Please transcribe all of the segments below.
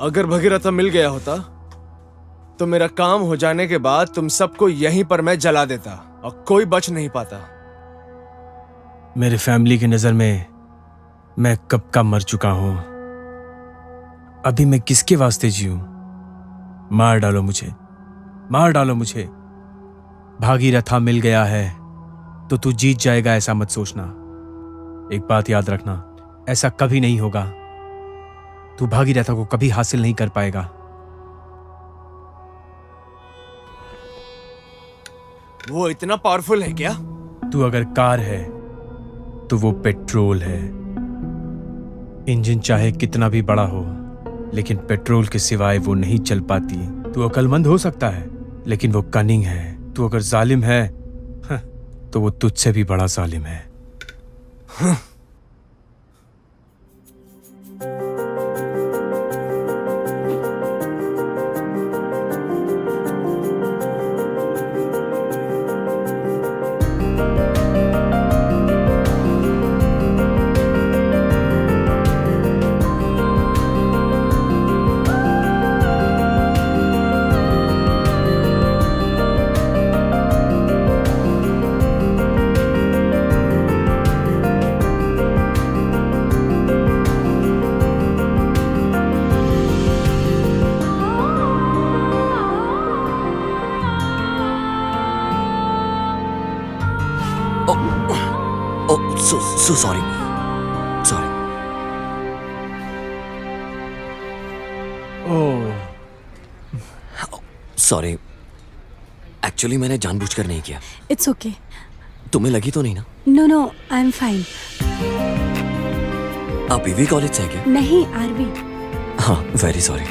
अगर भगीरथा मिल गया होता तो मेरा काम हो जाने के बाद तुम सबको यहीं पर मैं जला देता और कोई बच नहीं पाता। मेरे फैमिली की नजर में मैं कब का मर चुका हूं। अभी मैं किसके वास्ते जीऊं? मार डालो मुझे, मार डालो मुझे। भागीरथा मिल गया है तो तू जीत जाएगा ऐसा मत सोचना। एक बात याद रखना, ऐसा कभी नहीं होगा। तू भागीरथा को कभी हासिल नहीं कर पाएगा। वो इतना पावरफुल है क्या? तू अगर कार है तो वो पेट्रोल है। इंजन चाहे कितना भी बड़ा हो, लेकिन पेट्रोल के सिवाय वो नहीं चल पाती। तू अक्लमंद हो सकता है, लेकिन वो कनिंग है। तू अगर जालिम है तो वो तुझसे भी बड़ा जालिम है। So sorry. Sorry. Sorry. Actually मैंने जानबूझकर नहीं किया। It's okay. तुम्हें लगी तो नहीं ना? No, I'm fine. आप ईवी कॉलेज से हैं क्या? नहीं, आरवी। हाँ, very sorry.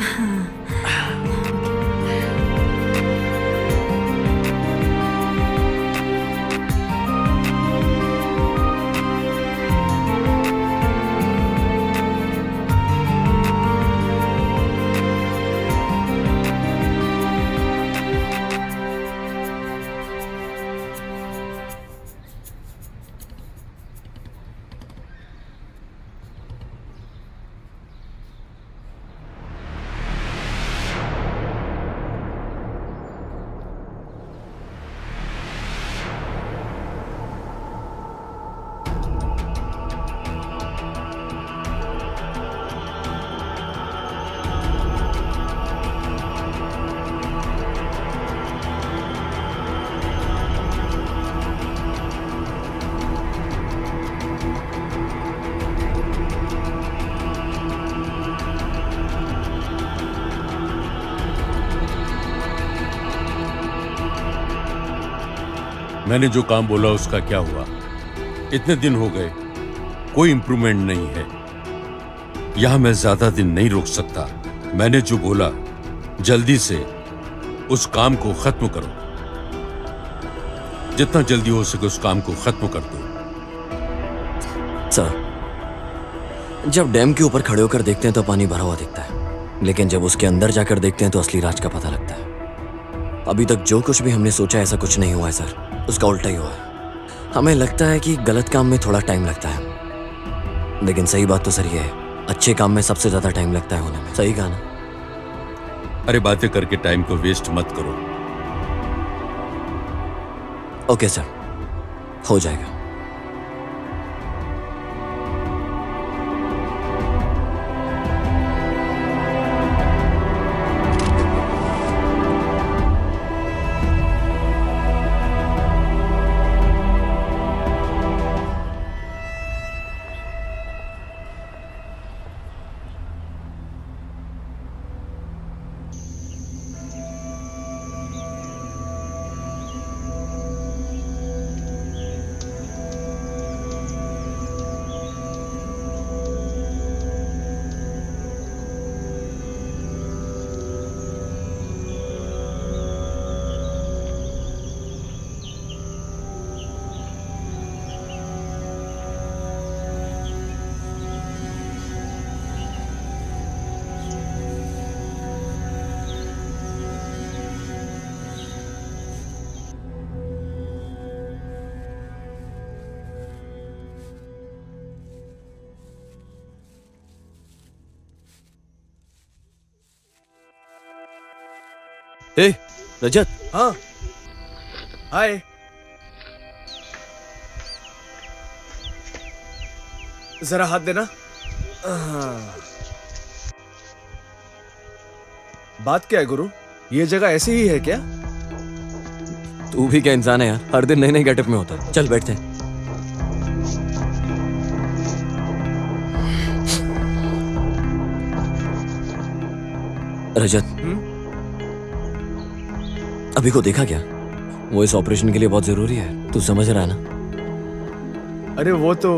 मैंने जो काम बोला उसका क्या हुआ? इतने दिन हो गए, कोई इंप्रूवमेंट नहीं है। यहां मैं ज्यादा दिन नहीं रुक सकता। मैंने जो बोला, जल्दी से उस काम को खत्म करो। जितना जल्दी हो सके उस काम को खत्म कर दो। सर, जब डैम के ऊपर खड़े होकर देखते हैं तो पानी भरा हुआ दिखता है, लेकिन जब उसके अंदर जाकर देखते हैं तो असली राज का पता लगता है। अभी तक जो कुछ भी हमने सोचा ऐसा कुछ नहीं हुआ है सर, उसका उल्टा ही हुआ है। हमें लगता है कि गलत काम में थोड़ा टाइम लगता है, लेकिन सही बात तो सर ये है, अच्छे काम में सबसे ज्यादा टाइम लगता है होने में। सही कहा ना? अरे बातें करके टाइम को वेस्ट मत करो। ओके सर, हो जाएगा। ए रजत, हाँ हाय। जरा हाथ देना। हाँ। बात क्या है गुरु, ये जगह ऐसी ही है क्या? तू भी क्या इंसान है यार, हर दिन नए नए गेटअप में होता है। चल बैठते हैं। रजत, अभी को देखा क्या? वो इस ऑपरेशन के लिए बहुत जरूरी है, तू समझ रहा है ना? अरे वो तो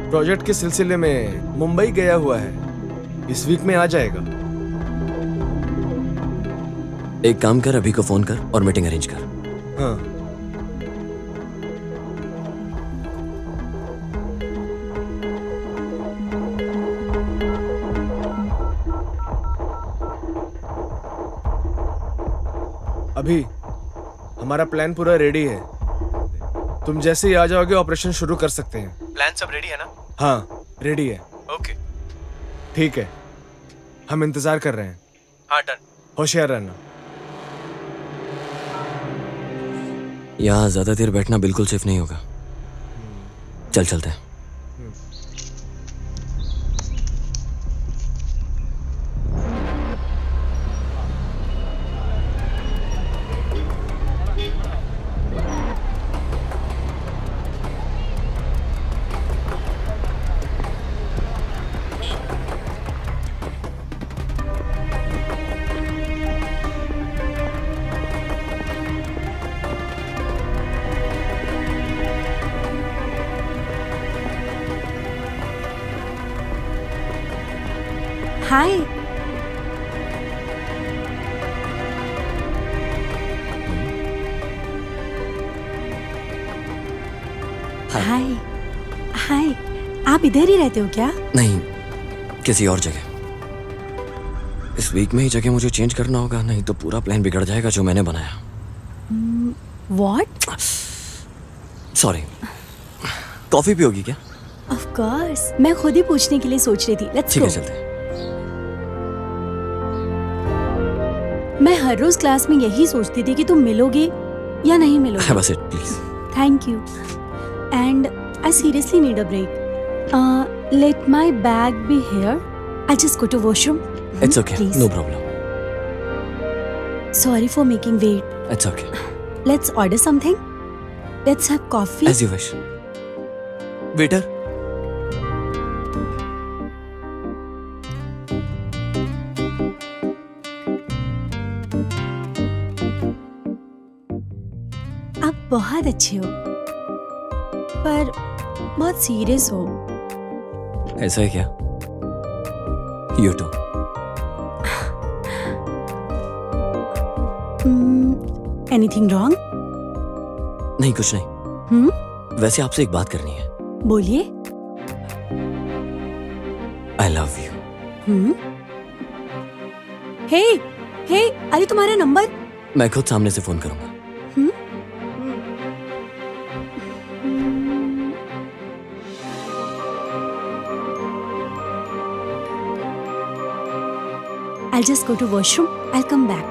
प्रोजेक्ट के सिलसिले में मुंबई गया हुआ है, इस वीक में आ जाएगा। एक काम कर, अभी को फोन कर और मीटिंग अरेंज कर। हाँ। अभी हमारा प्लान पूरा रेडी है, तुम जैसे ही आ जाओगे ऑपरेशन शुरू कर सकते हैं। प्लान सब रेडी है ना? हाँ रेडी है। ओके। ठीक है, हम इंतजार कर रहे हैं। हाँ डन। होशियार रहना। यहाँ ज्यादा देर बैठना बिल्कुल सेफ नहीं होगा। चल चलते हैं। हाय। हाय हाय, आप इधर ही रहते हो क्या? नहीं, किसी और जगह। इस वीक में ही जगह मुझे चेंज करना होगा, नहीं तो पूरा प्लान बिगड़ जाएगा जो मैंने बनाया। व्हाट? सॉरी। कॉफी पियोगी क्या? ऑफ कोर्स, मैं खुद ही पूछने के लिए सोच रही थी। लेट्स ठीक गो। है, चलते हैं। मैं हर रोज क्लास में यही सोचती थी कि तुम मिलोगे या नहीं मिलोगे। बस it please. Thank you. And I seriously need a break. Let my bag be here. I just go to washroom. It's okay, no problem. Sorry for making wait. It's okay, let's order something. Let's have coffee. As you wish. Waiter, आप बहुत अच्छे हो, पर बहुत serious हो। ऐसा है क्या? You too. Anything wrong? नहीं, कुछ नहीं। वैसे आपसे एक बात करनी है। बोलिए। I love you. हे हे, अरे तुम्हारा नंबर। मैं खुद सामने से फोन करूंगा। I'll just go to washroom. I'll come back.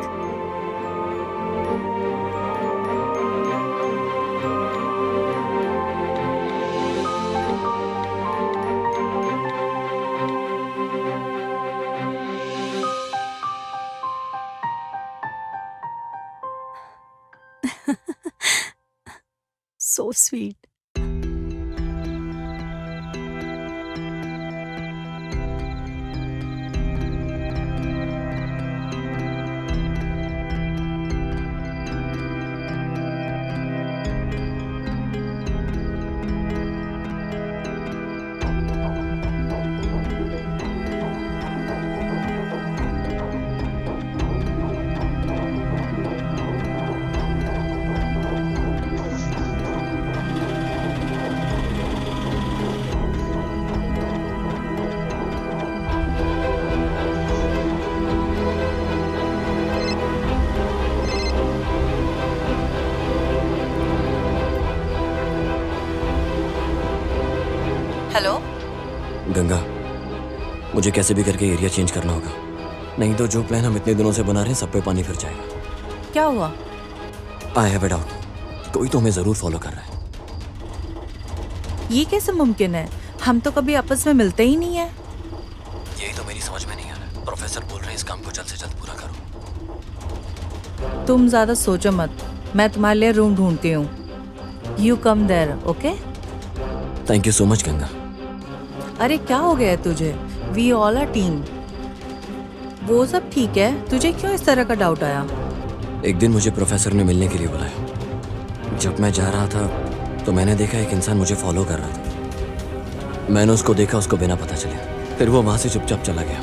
So sweet. Hello Ganga, मुझे कैसे भी करके एरिया चेंज करना होगा, नहीं तो जो प्लान हम इतने दिनों से बना रहे हैं सब पे पानी फिर जाएगा। क्या हुआ? आई हैव अ डाउट, कोई तो हमें जरूर फॉलो कर रहा है। ये कैसे मुमकिन है? हम तो कभी आपस में मिलते ही नहीं है। यही तो मेरी समझ में नहीं आ रहा। प्रोफेसर बोल रहे हैं इस काम को जल्द से जल्द पूरा करो। तुम ज्यादा सोचो मत, मैं तुम्हारे लिए रूम ढूंढती हूँ। You come there, okay? Thank you so much Ganga. अरे क्या हो गया है तुझे? We all are team. वो सब ठीक है, तुझे क्यों इस तरह का डाउट आया? एक दिन मुझे प्रोफेसर ने मिलने के लिए बुलाया। जब मैं जा रहा था तो मैंने देखा एक इंसान मुझे फॉलो कर रहा था। मैंने उसको देखा, उसको बिना पता चले, फिर वो वहां से चुपचाप चला गया।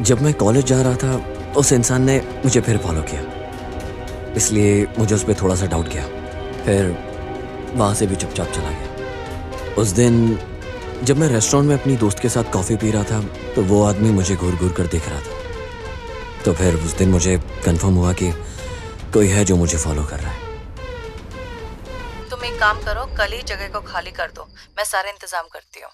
जब मैं कॉलेज जा रहा था उस इंसान ने मुझे फिर फॉलो किया, इसलिए मुझे उस पर थोड़ा सा डाउट किया। फिर वहां से भी चुपचाप चला गया। उस दिन जब मैं रेस्टोरेंट में अपनी दोस्त के साथ कॉफ़ी पी रहा था तो वो आदमी मुझे घूर घूर कर देख रहा था। तो फिर उस दिन मुझे कंफर्म हुआ कि कोई है जो मुझे फॉलो कर रहा है। तुम एक काम करो, कल ही जगह को खाली कर दो, मैं सारे इंतजाम करती हूँ।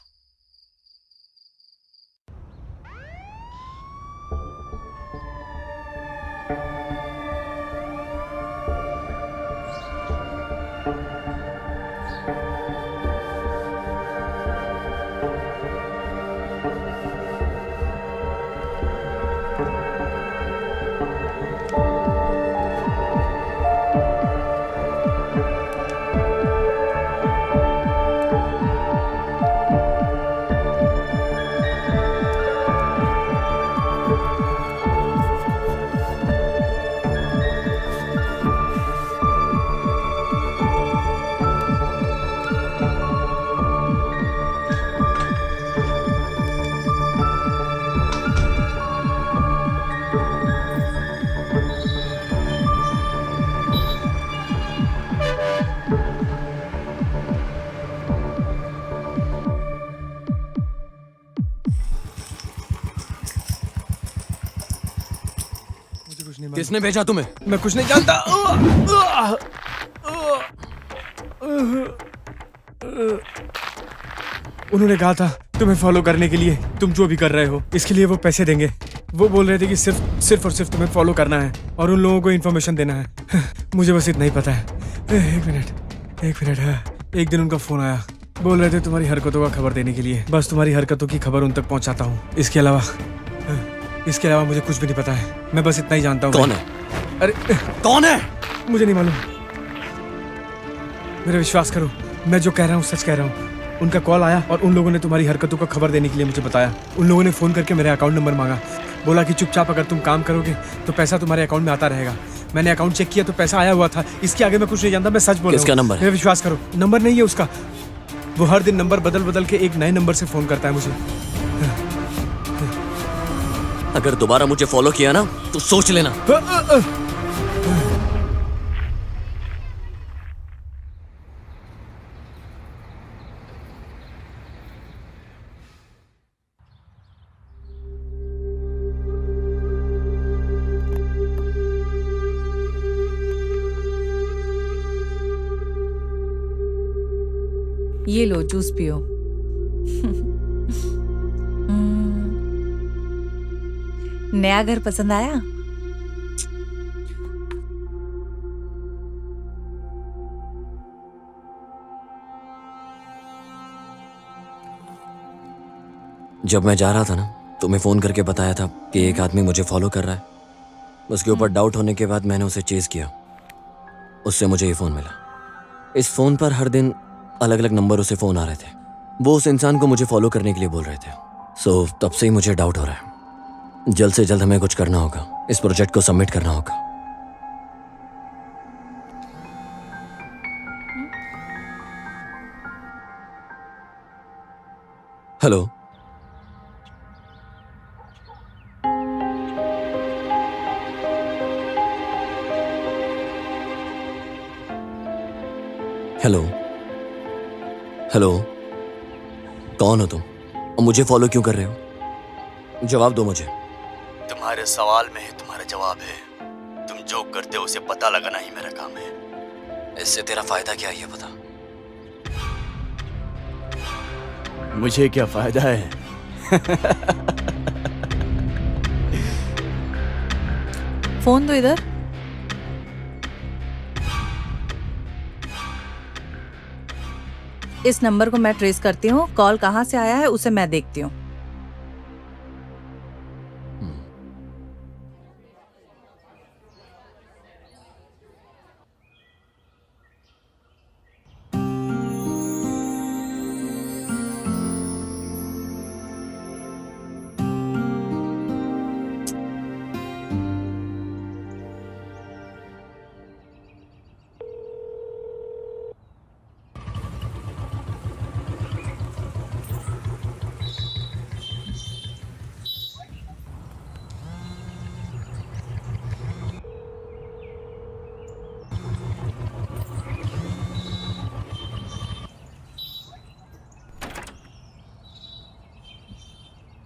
किसने भेजा तुम्हें? मैं कुछ नहीं जानता। उन्होंने कहा था तुम्हें फॉलो करने के लिए, तुम जो भी कर रहे हो इसके लिए वो पैसे देंगे। वो बोल रहे थे कि सिर्फ और सिर्फ तुम्हें फॉलो करना है और उन लोगों को इन्फॉर्मेशन देना है। मुझे बस इतना ही पता है। एक मिनट। एक दिन उनका फोन आया, बोल रहे थे तुम्हारी हरकतों का खबर देने के लिए, बस तुम्हारी हरकतों की खबर उन तक पहुंचाता हूँ। इसके अलावा मुझे कुछ भी नहीं पता है। मैं बस इतना ही जानता हूँ। कौन है? अरे कौन है? मुझे नहीं मालूम। मेरा विश्वास करो, मैं जो कह रहा हूँ सच कह रहा हूँ। उनका कॉल आया और उन लोगों ने तुम्हारी हरकतों का खबर देने के लिए मुझे बताया। उन लोगों ने फोन करके मेरा अकाउंट नंबर मांगा, बोला कि चुपचाप अगर तुम काम करोगे तो पैसा तुम्हारे अकाउंट में आता रहेगा। मैंने अकाउंट चेक किया तो पैसा आया हुआ था। इसके आगे मैं कुछ नहीं जानता, मैं सच बोल रहा हूँ। किसका नंबर है? मेरा विश्वास करो, नंबर नहीं है उसका। वो हर दिन नंबर बदल बदल के एक नए नंबर से फोन करता है मुझे। अगर दोबारा मुझे फॉलो किया ना तो सोच लेना। ये लो, जूस पियो। नया घर पसंद आया? जब मैं जा रहा था ना तो मैं फोन करके बताया था कि एक आदमी मुझे फॉलो कर रहा है। उसके ऊपर डाउट होने के बाद मैंने उसे चेज किया, उससे मुझे ये फोन मिला। इस फोन पर हर दिन अलग अलग नंबरों से फोन आ रहे थे। वो उस इंसान को मुझे फॉलो करने के लिए बोल रहे थे। सो तब से ही मुझे डाउट हो रहा है। जल्द से जल्द हमें कुछ करना होगा, इस प्रोजेक्ट को सबमिट करना होगा। हेलो, हेलो, हेलो, कौन हो तुम और मुझे फॉलो क्यों कर रहे हो? जवाब दो मुझे। तुम्हारे सवाल में ही तुम्हारा जवाब है। तुम जो करते हो उसे पता लगाना ही मेरा काम है। इससे तेरा फायदा क्या है ये बता। मुझे क्या फायदा है? फोन दो इधर। इस नंबर को मैं ट्रेस करती हूँ, कॉल कहाँ से आया है उसे मैं देखती हूँ।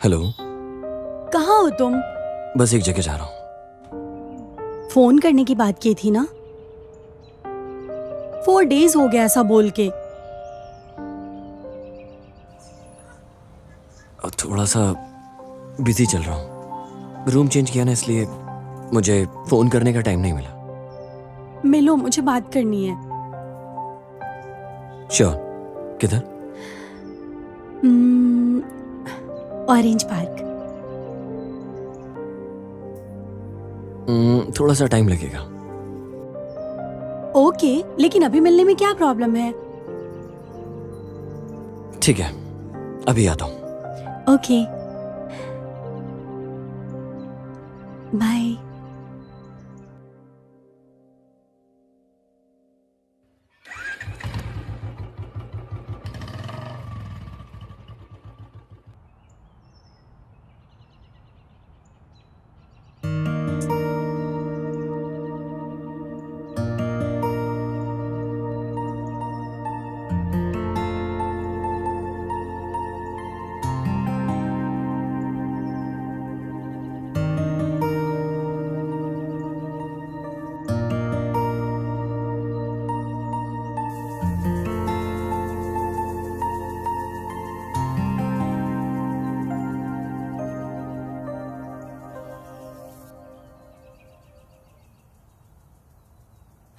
हेलो। कहाँ हो तुम? बस एक जगह जा रहा हूँ। फोन करने की बात की थी ना? 4 days हो गया ऐसा बोल के। थोड़ा सा बिजी चल रहा हूँ। रूम चेंज किया ना, इसलिए मुझे फोन करने का टाइम नहीं मिला। मिलो, मुझे बात करनी है। श्योर। किधर? Orange park. थोड़ा सा टाइम लगेगा। ओके, लेकिन अभी मिलने में क्या प्रॉब्लम है? ठीक है, अभी आता हूँ। Okay, bye.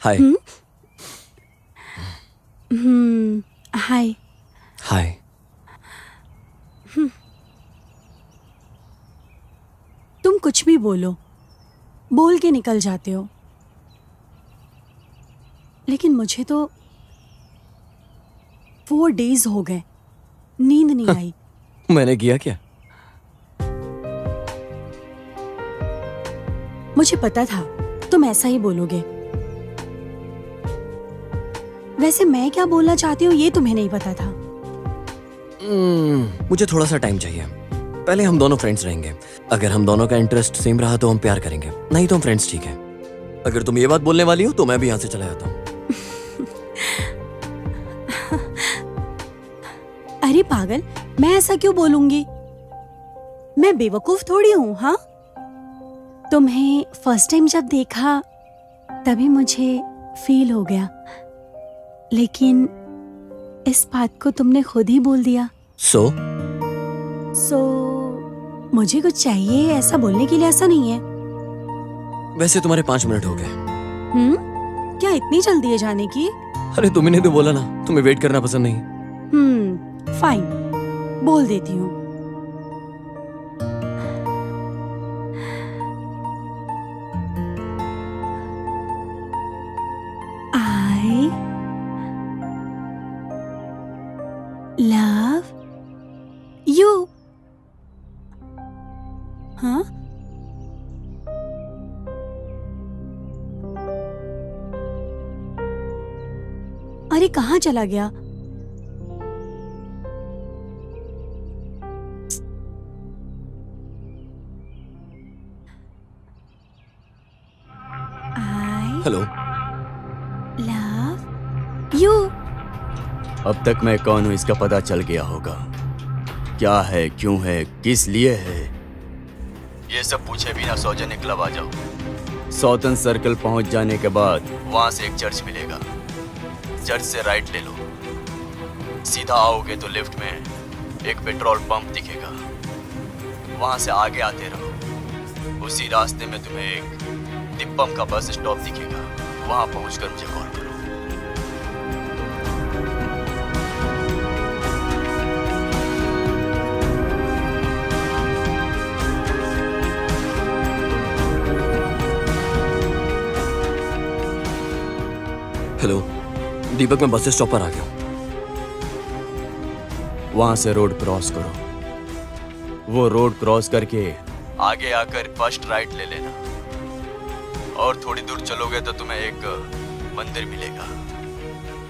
Hi. Hi. Hi. तुम कुछ भी बोलो, बोल के निकल जाते हो, लेकिन मुझे तो 4 days हो गए, नींद नहीं आई। मैंने किया क्या? मुझे पता था तुम ऐसा ही बोलोगे। वैसे मैं क्या बोलना चाहती हूँ ये तुम्हें नहीं पता था। मुझे थोड़ा सा टाइम चाहिए। पहले हम दोनों फ्रेंड्स रहेंगे। अगर हम दोनों का इंटरेस्ट सेम रहा तो हम प्यार करेंगे, नहीं तो हम फ्रेंड्स, ठीक है? अगर तुम ये बात बोलने वाली हो तो मैं भी यहाँ से चला जाता हूँ। अरे पागल, मैं ऐसा क्यों बोलूंगी? मैं बेवकूफ थोड़ी हूँ। हाँ, तुम्हें फर्स्ट टाइम जब देखा तभी मुझे फील हो गया, लेकिन इस बात को तुमने खुद ही बोल दिया। सो मुझे कुछ चाहिए ऐसा बोलने के लिए ऐसा नहीं है। वैसे तुम्हारे 5 मिनट हो गए। क्या इतनी जल्दी है जाने की? अरे तुमने तो बोला ना तुम्हें वेट करना पसंद नहीं। फाइन, बोल देती हूँ। I love you। हाँ? अरे कहाँ चला गया? I hello. love you। अब तक मैं कौन हूँ इसका पता चल गया होगा। क्या है, क्यों है, किस लिए है, ये सब पूछे बिना सौजन्य क्लब आ जाओ। सौतन सर्कल पहुंच जाने के बाद वहां से एक चर्च मिलेगा। चर्च से राइट ले लो, सीधा आओगे तो लेफ्ट में एक पेट्रोल पंप दिखेगा। वहां से आगे आते रहो, उसी रास्ते में तुम्हें एक तिप्पम का बस स्टॉप दिखेगा। वहां पहुंचकर मुझे कॉल करो। हेलो दीपक, मैं बस स्टॉप पर आ गया हूँ। वहां से रोड क्रॉस करो। वो रोड क्रॉस करके आगे आकर फर्स्ट राइट ले लेना और थोड़ी दूर चलोगे तो तुम्हें एक मंदिर मिलेगा।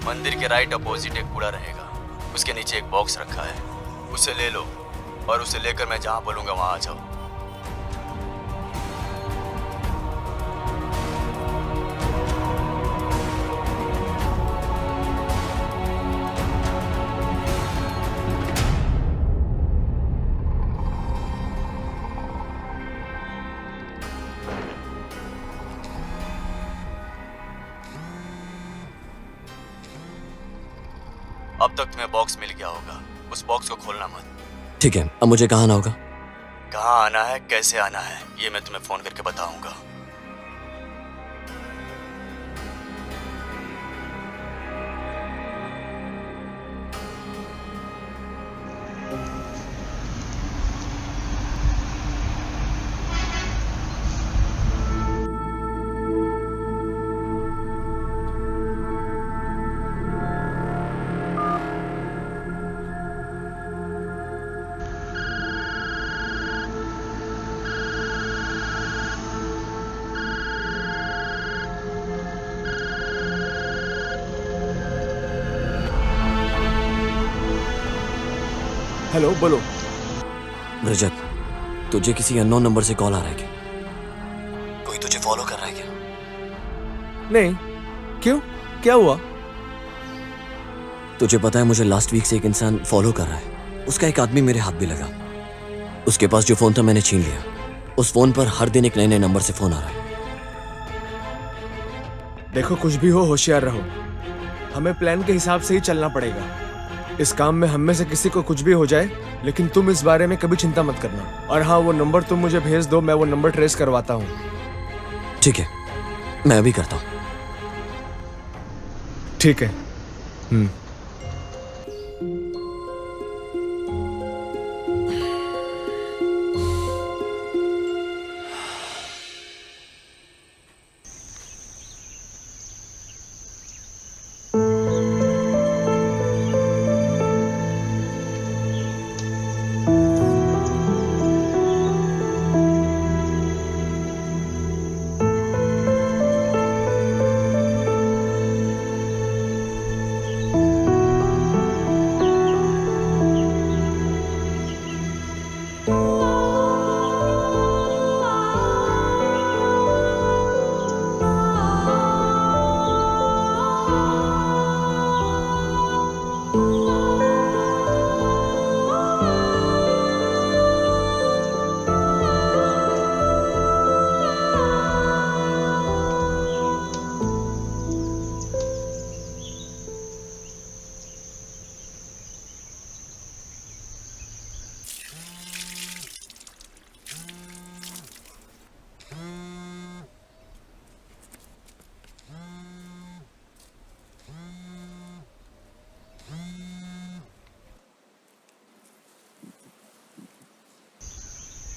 मंदिर के राइट अपोजिट एक कूड़ा रहेगा, उसके नीचे एक बॉक्स रखा है, उसे ले लो और उसे लेकर मैं जहां बोलूंगा वहां आ जाओ। अब तक तुम्हें बॉक्स मिल गया होगा, उस बॉक्स को खोलना मत। ठीक है, अब मुझे कहाँ आना होगा? कहाँ आना है, कैसे आना है, ये मैं तुम्हें फोन करके बताऊंगा। हेलो, बोलो। रजत, तुझे किसी अननोन नंबर से कॉल आ रहा है क्या? कोई तुझे फॉलो कर रहा है क्या? नहीं, क्यों? क्या हुआ? तुझे पता है मुझे लास्ट वीक से एक इंसान फॉलो कर रहा है। उसका एक आदमी मेरे हाथ भी लगा। उसके पास जो फोन था मैंने छीन लिया। उस फोन पर हर दिन एक नए नए नंबर से फोन आ रहा है। देखो, कुछ भी हो होशियार रहो। हमें प्लान के हिसाब से ही चलना पड़ेगा। इस काम में हम में से किसी को कुछ भी हो जाए, लेकिन तुम इस बारे में कभी चिंता मत करना। और हाँ, वो नंबर तुम मुझे भेज दो, मैं वो नंबर ट्रेस करवाता हूँ। ठीक है, मैं अभी करता हूँ। ठीक है।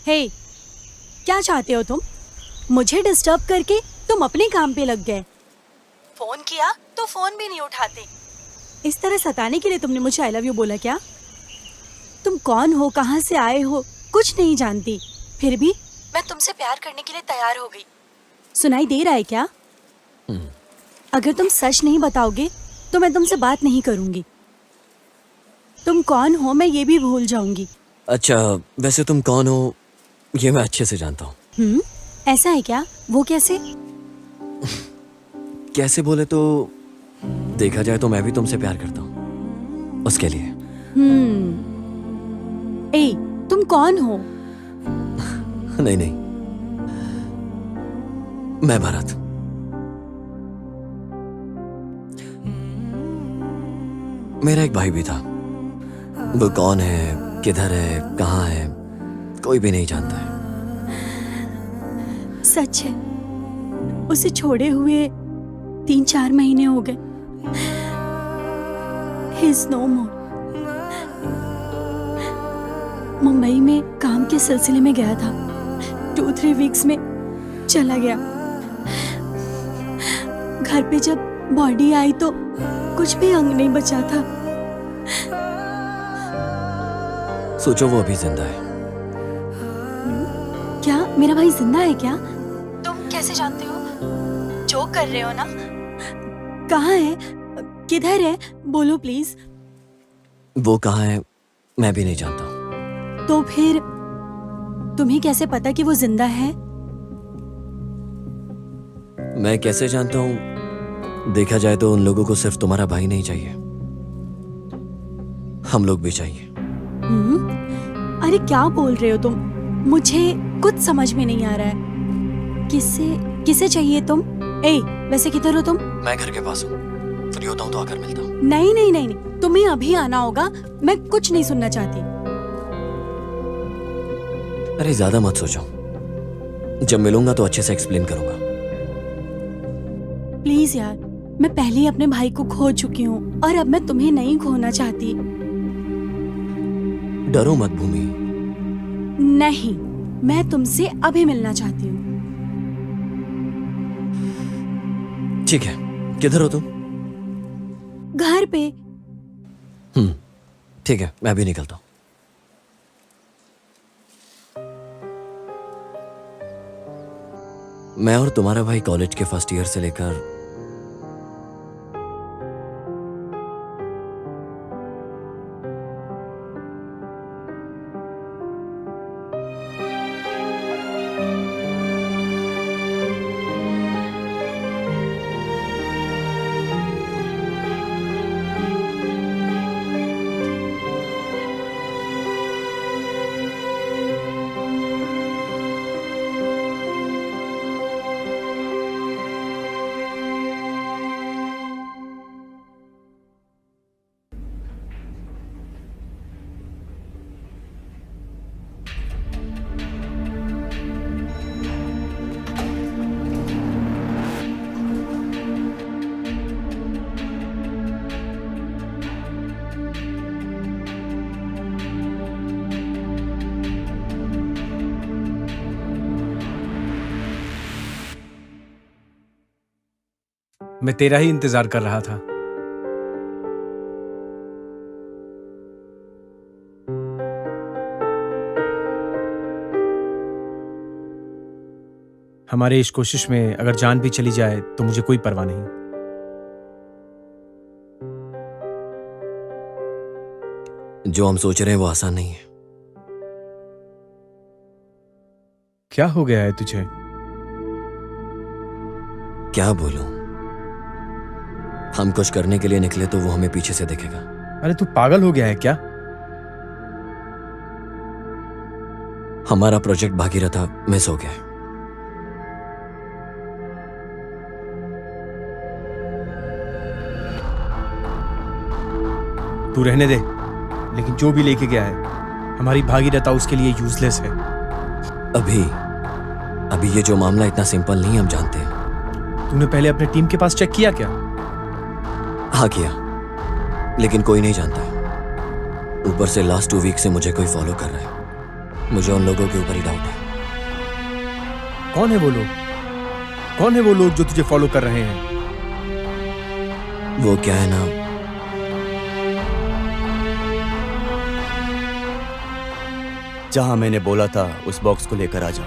हे, क्या चाहते हो तुम? मुझे डिस्टर्ब करके तुम अपने काम पे लग गए। फोन किया तो फोन भी नहीं उठाते। इस तरह सताने के लिए तुमने मुझे आई लव यू बोला क्या? तुम कौन हो, कहाँ से आए हो, कुछ नहीं जानती, फिर भी मैं तुमसे प्यार करने के लिए तैयार हो गई। सुनाई दे रहा है क्या? अगर तुम सच नहीं बताओगे तो मैं तुमसे बात नहीं करूंगी। तुम कौन हो मैं ये भी भूल जाऊंगी। अच्छा, वैसे तुम कौन हो ये मैं अच्छे से जानता हूँ। ऐसा है क्या? वो कैसे? कैसे बोले तो देखा जाए तो मैं भी तुमसे प्यार करता हूँ, उसके लिए। ए, तुम कौन हो? नहीं नहीं, मैं भरत। मेरा एक भाई भी था। वो कौन है, किधर है, कहाँ है, कोई भी नहीं जानता है। सच है, उसे छोड़े हुए 3-4 महीने हो गए। He is no more। Mumbai में काम के सिलसिले में गया था, 2-3 वीक्स में चला गया। घर पे जब बॉडी आई तो कुछ भी अंग नहीं बचा था। सोचो वो अभी जिंदा है। क्या मेरा भाई जिंदा है क्या? तुम कैसे जानते हो? जोक कर रहे हो ना? कहाँ है? किधर है? बोलो प्लीज। वो कहाँ है मैं भी नहीं जानता। तो फिर तुम्हें कैसे पता कि वो जिंदा है? मैं कैसे जानता हूँ? देखा जाए तो उन लोगों को सिर्फ तुम्हारा भाई नहीं चाहिए, हम लोग भी चाहिए। अरे क्या बोल रहे हो तुम? मुझे कुछ समझ में नहीं आ रहा है। किसे चाहिए तुम? वैसे किधर हो तुम? मैं घर के पास हूँ, फ्री होता हूँ तो आकर मिलता हूँ। नहीं नहीं नहीं नहीं, तुम्हें अभी आना होगा। मैं कुछ नहीं सुनना चाहती। अरे ज्यादा मत सोचो, जब मिलूंगा तो अच्छे से एक्सप्लेन करूंगा। प्लीज यार, मैं पहले ही अपने भाई को खो चुकी हूँ और अब मैं तुम्हें नहीं खोना चाहती। डरो मत भूमि। नहीं, मैं तुमसे अभी मिलना चाहती हूँ। ठीक है, किधर हो तुम? घर पे। ठीक है, मैं भी निकलता हूँ। मैं और तुम्हारा भाई कॉलेज के फर्स्ट ईयर से लेकर मैं तेरा ही इंतजार कर रहा था। हमारे इस कोशिश में अगर जान भी चली जाए तो मुझे कोई परवाह नहीं। जो हम सोच रहे हैं वो आसान नहीं है। क्या हो गया है तुझे? क्या बोलूं? हम कुछ करने के लिए निकले तो वो हमें पीछे से देखेगा। अरे तू पागल हो गया है क्या? हमारा प्रोजेक्ट भागीरथा मिस हो गया है। तू रहने दे, लेकिन जो भी लेके गया है हमारी भागीरथा उसके लिए यूजलेस है। अभी ये जो मामला इतना सिंपल नहीं, हम जानते हैं। तूने पहले अपने टीम के पास चेक किया क्या? हाँ किया, लेकिन कोई नहीं जानता। ऊपर से लास्ट 2 वीक से मुझे कोई फॉलो कर रहा है। मुझे उन लोगों के ऊपर ही डाउट है। कौन है वो लोग? कौन है वो लोग जो तुझे फॉलो कर रहे हैं? वो क्या है ना, जहां मैंने बोला था उस बॉक्स को लेकर आ जाओ।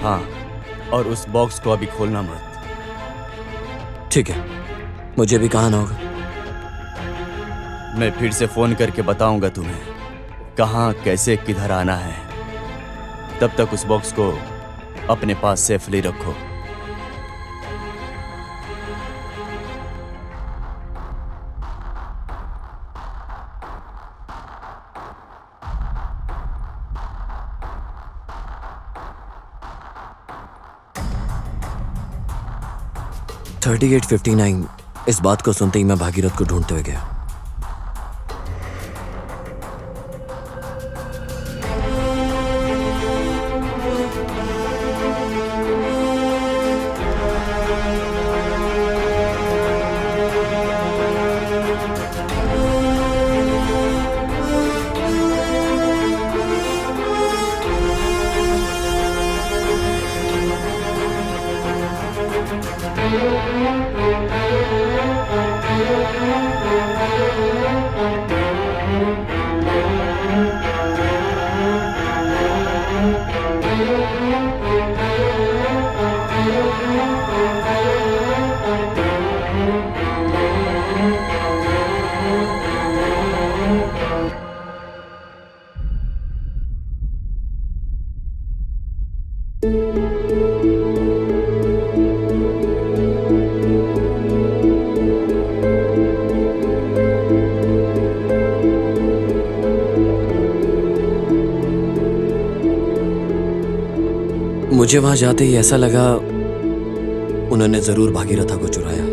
हाँ, और उस बॉक्स को अभी खोलना मत। ठीक है, मुझे भी कहा ना होगा। मैं फिर से फोन करके बताऊंगा तुम्हें कहाँ, कैसे, किधर आना है। तब तक उस बॉक्स को अपने पास सेफली रखो। $38.59 इस बात को सुनते ही मैं भागीरथ को ढूंढते हुए गया। मुझे वहां जाते ही ऐसा लगा उन्होंने जरूर भागीरथा को चुराया।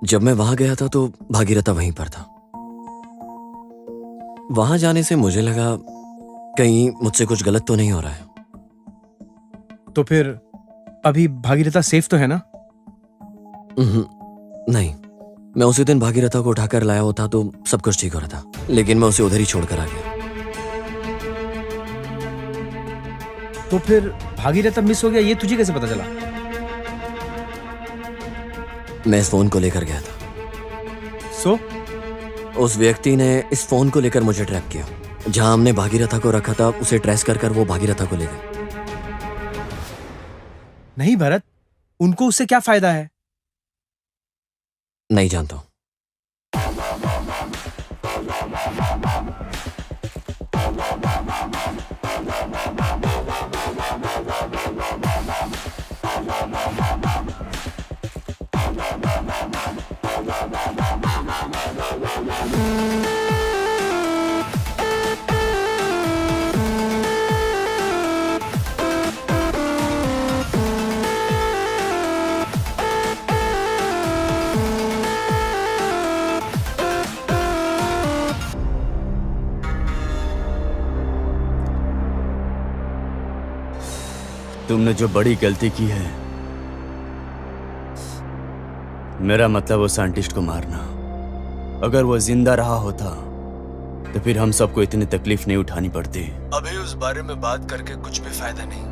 जब मैं वहां गया था तो भागीरथा वहीं पर था। वहां जाने से मुझे लगा कहीं मुझसे कुछ गलत तो नहीं हो रहा है। तो फिर अभी भागीरथा सेफ तो है ना? नहीं, मैं उसी दिन भागीरथा को उठाकर लाया होता तो सब कुछ ठीक हो रहा था, लेकिन मैं उसे उधर ही छोड़कर आ गया। तो फिर भागीरथा मिस हो गया ये तुझे कैसे पता चला? मैं इस फोन को लेकर गया था। सो उस व्यक्ति ने इस फोन को लेकर मुझे ट्रैप किया। जहां हमने भागीरथा को रखा था उसे ट्रेस कर वो भागीरथा को ले गए। नहीं भरत, उनको उससे क्या फायदा है? नहीं जानता हूं। तुमने जो बड़ी गलती की है, मेरा मतलब वो साइंटिस्ट को मारना। अगर वो जिंदा रहा होता तो फिर हम सबको इतनी तकलीफ नहीं उठानी पड़ती। अभी उस बारे में बात करके कुछ भी फायदा नहीं।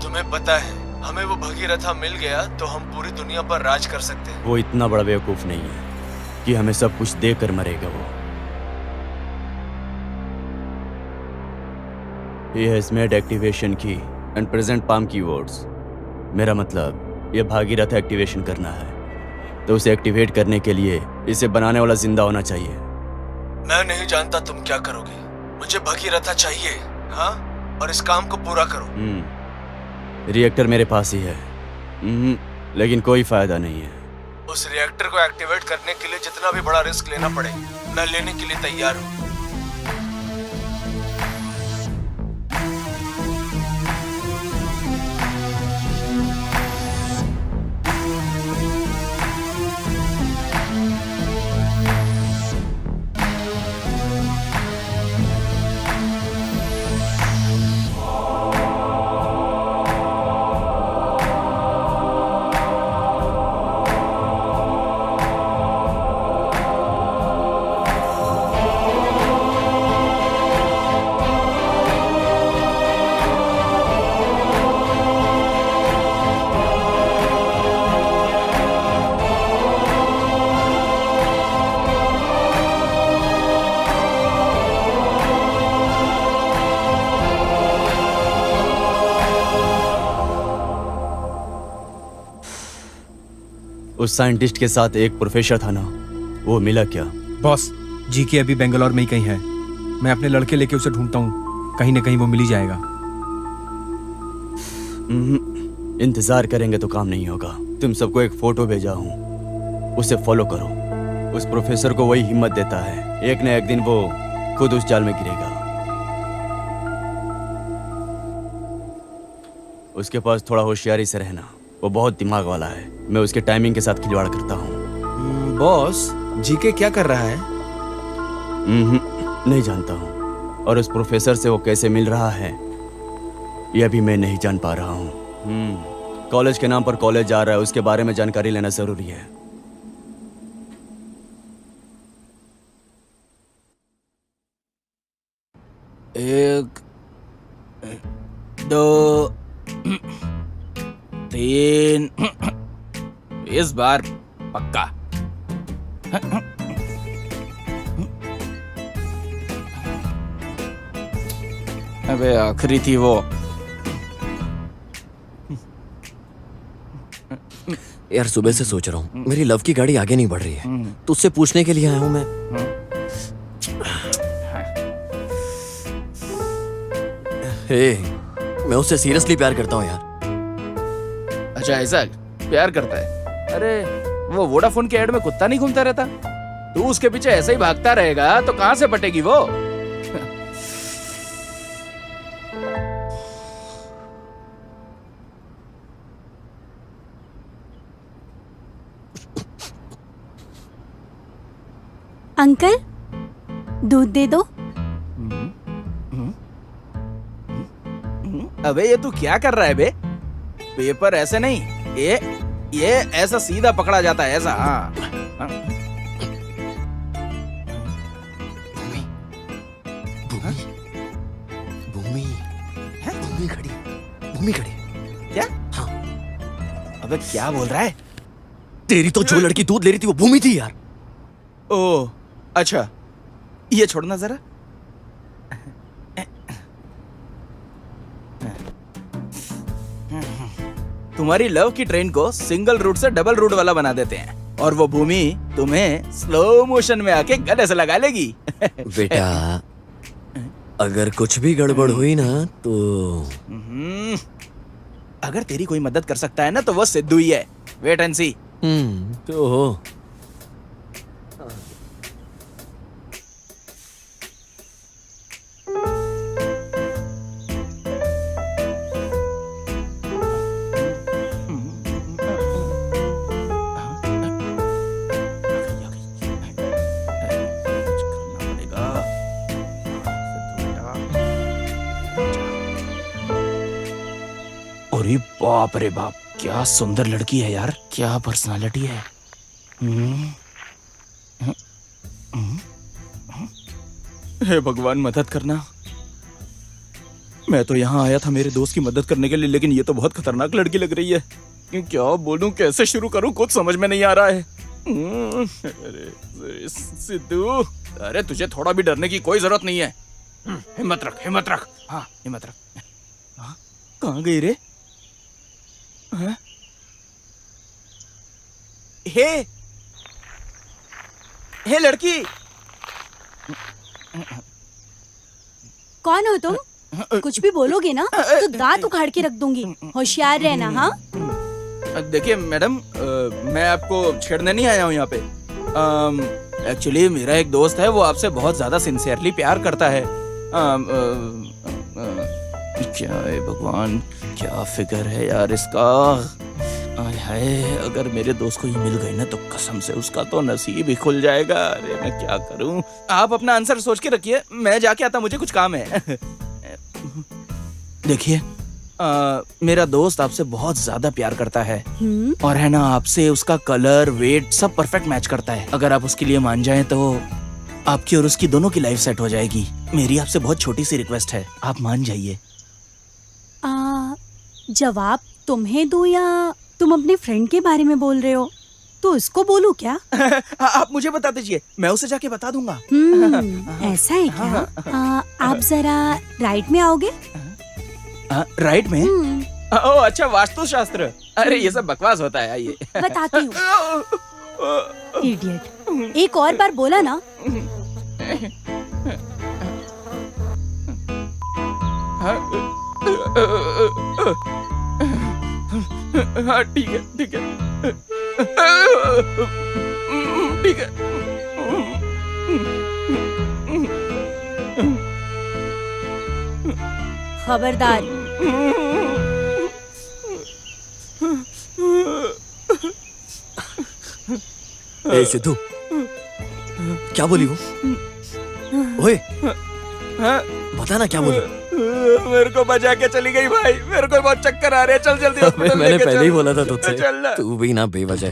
तुम्हें पता है, हमें वो भगीरथा मिल गया तो हम पूरी दुनिया पर राज कर सकते हैं। वो इतना बड़ा बेवकूफ नहीं है कि हमें सब कुछ देकर मरेगा वो। He has made activation key and present palm keywords। मेरा मतलब ये भागीरथ एक्टिवेशन करना है, तो उसे एक्टिवेट करने के लिए इसे बनाने वाला जिंदा होना चाहिए। मैं नहीं जानता तुम क्या करोगे, मुझे भगीरथा चाहिए। हाँ, और इस काम को पूरा करो। रिएक्टर मेरे पास ही है, लेकिन कोई फायदा नहीं है। उस रिएक्टर को एक्टिवेट करने के लिए जितना भी बड़ा रिस्क लेना पड़े, मैं लेने के लिए तैयार हूँ। उस साइंटिस्ट के साथ एक प्रोफेसर था ना, वो मिला क्या? बॉस, जीके अभी बेंगलोर में ही कहीं है। मैं अपने लड़के लेके उसे ढूंढता हूँ, कहीं ना कहीं वो मिल ही जाएगा। इंतजार करेंगे तो काम नहीं होगा। तुम सबको एक फोटो भेजा हूँ, उसे फॉलो करो। उस प्रोफेसर को वही हिम्मत देता है, एक न एक दिन वो खुद उस जाल में गिरेगा। उसके पास थोड़ा होशियारी से रहना, वो बहुत दिमाग वाला है। मैं उसके टाइमिंग के साथ खिलवाड़ करता हूँ। बॉस, जीके क्या कर रहा है? नहीं जानता हूँ, और उस प्रोफेसर से वो कैसे मिल रहा है यह भी मैं नहीं जान पा रहा हूँ। कॉलेज के नाम पर कॉलेज जा रहा है, उसके बारे में जानकारी लेना जरूरी है। एक 2 3 इस बार पक्का। अबे आखिरी थी वो। यार सुबह से सोच रहा हूँ, मेरी लव की गाड़ी आगे नहीं बढ़ रही है। तुझसे पूछने के लिए आया हूँ मैं। हे, मैं उससे सीरियसली प्यार करता हूँ यार। अच्छा ऐसा प्यार करता है? अरे वो वोडाफोन के ऐड में कुत्ता नहीं घूमता रहता? तू उसके पीछे ऐसे ही भागता रहेगा तो कहां से पटेगी वो? अंकल, दूध दे दो। अबे ये तू क्या कर रहा है बे? पेपर ऐसे नहीं, ये ऐसा सीधा पकड़ा जाता है, ऐसा। हाँ भूमि भूमि खड़ी, भूमि खड़ी। क्या? हाँ। अबे क्या बोल रहा है? तेरी तो जो लड़की दूध ले रही थी वो भूमि थी यार। ओह अच्छा, ये छोड़ना जरा। तुम्हारी लव की ट्रेन को सिंगल रूट से डबल रूट वाला बना देते हैं और वो भूमि तुम्हें स्लो मोशन में आके गले से लगा लेगी। बेटा अगर कुछ भी गड़बड़ हुई ना तो अगर तेरी कोई मदद कर सकता है ना तो वो सिद्धू ही है। वेट एंड सी। तो हो। अरे बाप रे बाप, क्या सुंदर लड़की है यार, क्या पर्सनालिटी है। हे भगवान मदद करना। मैं तो यहाँ आया था मेरे दोस्त की मदद करने के लिए, लेकिन ये तो बहुत खतरनाक लड़की लग रही है। क्या बोलूं, कैसे शुरू करूं, कुछ समझ में नहीं आ रहा है। अरे सिद्धू, अरे तुझे थोड़ा भी डरने की कोई जरूरत नहीं है। हिम्मत रख, हिम्मत रख। हाँ हिम्मत रख। हाँ, कहाँ गई रे? हाँ? हे लड़की, कौन हो तुम? कुछ भी बोलोगे ना तो दांत उखाड़ के रख दूंगी। होशियार रहना। हाँ देखिए मैडम, मैं आपको छेड़ने नहीं आया हूँ यहाँ पे। एक्चुअली मेरा एक दोस्त है, वो आपसे बहुत ज्यादा सिंसियरली प्यार करता है। क्या है भगवान, क्या फिगर है यार इसका। आय हाय, अगर मेरे दोस्त को ये मिल गई ना तो कसम से उसका तो नसीब ही खुल जाएगा। अरे मैं क्या करूं? आप अपना आंसर सोच के रखिए, मैं जाके आता, मुझे कुछ काम है। देखिए मेरा दोस्त आपसे बहुत ज्यादा प्यार करता है और है ना, आपसे उसका कलर, वेट सब परफेक्ट मैच करता है। अगर आप उसके लिए मान जाएं तो आपकी और उसकी दोनों की लाइफ सेट हो जाएगी। मेरी आपसे बहुत छोटी सी रिक्वेस्ट है, आप मान जाइए। जवाब तुम्हें दूं या तुम अपने फ्रेंड के बारे में बोल रहे हो? तो इसको बोलूं क्या? आप मुझे बता दीजिए, मैं उसे जाके बता दूंगा। ऐसा है क्या? आप जरा राइट में आओगे? राइट में? ओह अच्छा, वास्तुशास्त्र। अरे ये सब बकवास होता है, आइए बताती हूँ। इडियट, एक और बार बोला ना। हाँ ठीक है, ठीक है, ठीक है। खबरदार। ए सिद्धू, क्या बोली वो? ओए बता ना क्या बोली? मेरे को बचा के चली गई भाई, मेरे को बहुत चक्कर आ रहे हैं। चल जल्दी हॉस्पिटल मैंने लेके पहले चल। ही बोला था तुझसे, चलना। तू भी ना बेवजह।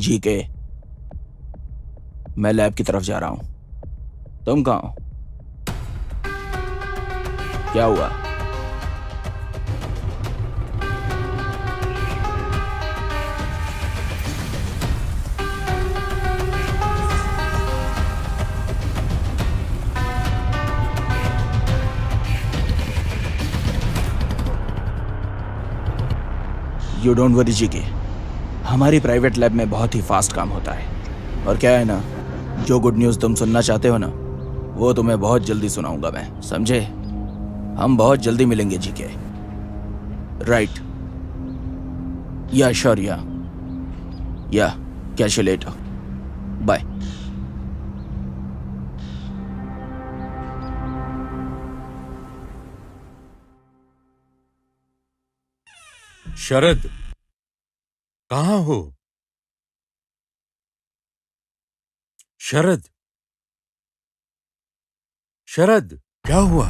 जी के, मैं लैब की तरफ जा रहा हूं। तुम कहाँ हो? क्या हुआ? यू डोंट वरी जी के, हमारी प्राइवेट लैब में बहुत ही फास्ट काम होता है। और क्या है ना, जो गुड न्यूज़ तुम सुनना चाहते हो ना, वो तुम्हें बहुत जल्दी सुनाऊंगा मैं, समझे? हम बहुत जल्दी मिलेंगे जी के। राइट, या श्योर, या कैच यू लेटर, बाय। शरद, कहाँ हो? शरद, शरद, क्या हुआ?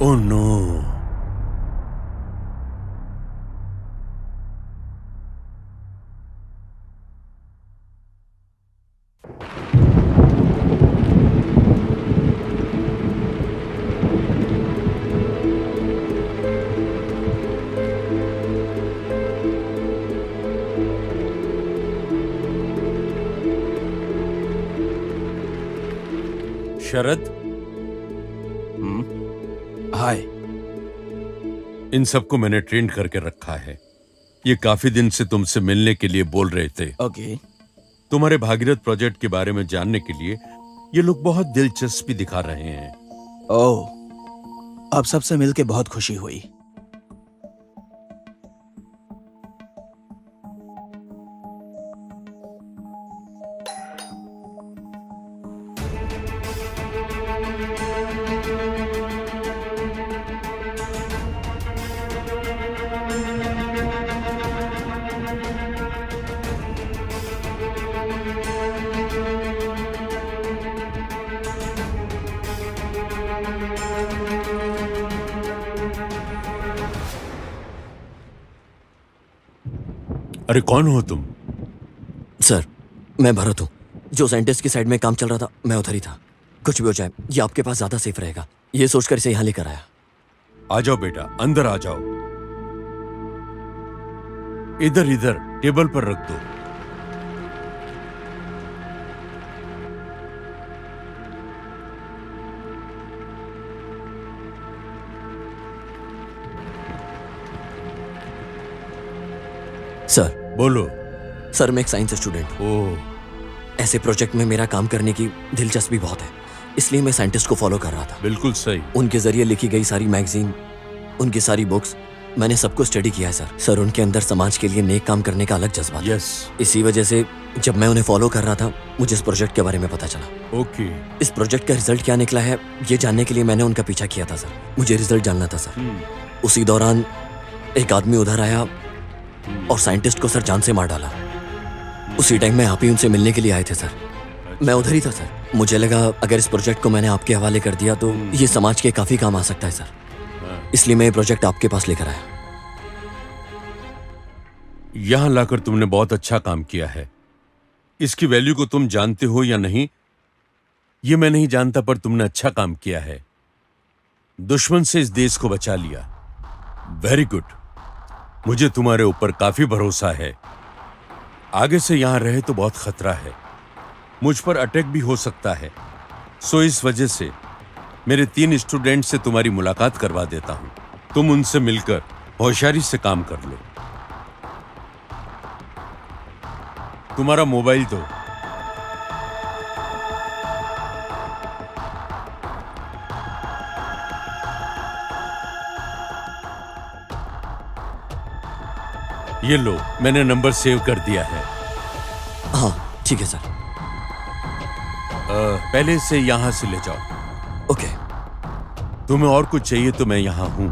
Oh no. शरद, हाय। इन सबको मैंने ट्रेन करके रखा है। ये काफी दिन से तुमसे मिलने के लिए बोल रहे थे। ओके। तुम्हारे भागीरथ प्रोजेक्ट के बारे में जानने के लिए ये लोग बहुत दिलचस्पी दिखा रहे हैं। ओह, अब सबसे मिलके बहुत खुशी हुई। अरे कौन हो तुम? सर, मैं भरत हूँ। जो साइंटिस्ट की साइड में काम चल रहा था, मैं उधर ही था। कुछ भी हो जाए, ये आपके पास ज्यादा सेफ रहेगा, ये सोचकर इसे यहाँ लेकर आया। आ जाओ बेटा, अंदर आ जाओ। इधर इधर टेबल पर रख दो। सर, बोलो। सर मैं एक साइंस स्टूडेंट हूँ। ओह, ऐसे प्रोजेक्ट में मेरा काम करने की दिलचस्पी बहुत है, इसलिए मैं साइंटिस्ट को फॉलो कर रहा था। बिल्कुल सही। उनके जरिए लिखी गई सारी मैगजीन, उनकी सारी बुक्स, मैंने सबको स्टडी किया है सर। सर, उनके अंदर समाज के लिए नेक काम करने का अलग जज्बा था। यस। इसी वजह से जब मैं उन्हें फॉलो कर रहा था, मुझे इस प्रोजेक्ट के बारे में पता चला। ओके। इस प्रोजेक्ट का रिजल्ट क्या निकला है, ये जानने के लिए मैंने उनका पीछा किया था सर। मुझे रिजल्ट जानना था सर। उसी दौरान एक आदमी उधर आया और साइंटिस्ट को सर जान से मार डाला। उसी टाइम में आप ही उनसे मिलने के लिए आए थे सर। मैं उधर ही था सर। मुझे लगा अगर इस प्रोजेक्ट को मैंने आपके हवाले कर दिया तो ये समाज के काफी काम आ सकता है सर, इसलिए मैं ये प्रोजेक्ट आपके पास लेकर आया। यहां लाकर तुमने बहुत अच्छा काम किया है। इसकी वैल्यू को तुम जानते हो या नहीं, ये मैं नहीं जानता, पर तुमने अच्छा काम किया है। दुश्मन से इस देश को बचा लिया। Very good. मुझे तुम्हारे ऊपर काफी भरोसा है। आगे से यहां रहे तो बहुत खतरा है, मुझ पर अटैक भी हो सकता है। सो इस वजह से मेरे 3 स्टूडेंट से तुम्हारी मुलाकात करवा देता हूं। तुम उनसे मिलकर होशियारी से काम कर लो। तुम्हारा मोबाइल दो। ये लो, मैंने नंबर सेव कर दिया है। हाँ ठीक है सर। पहले से यहां से ले जाओ। ओके। तुम्हें और कुछ चाहिए तो मैं यहां हूं।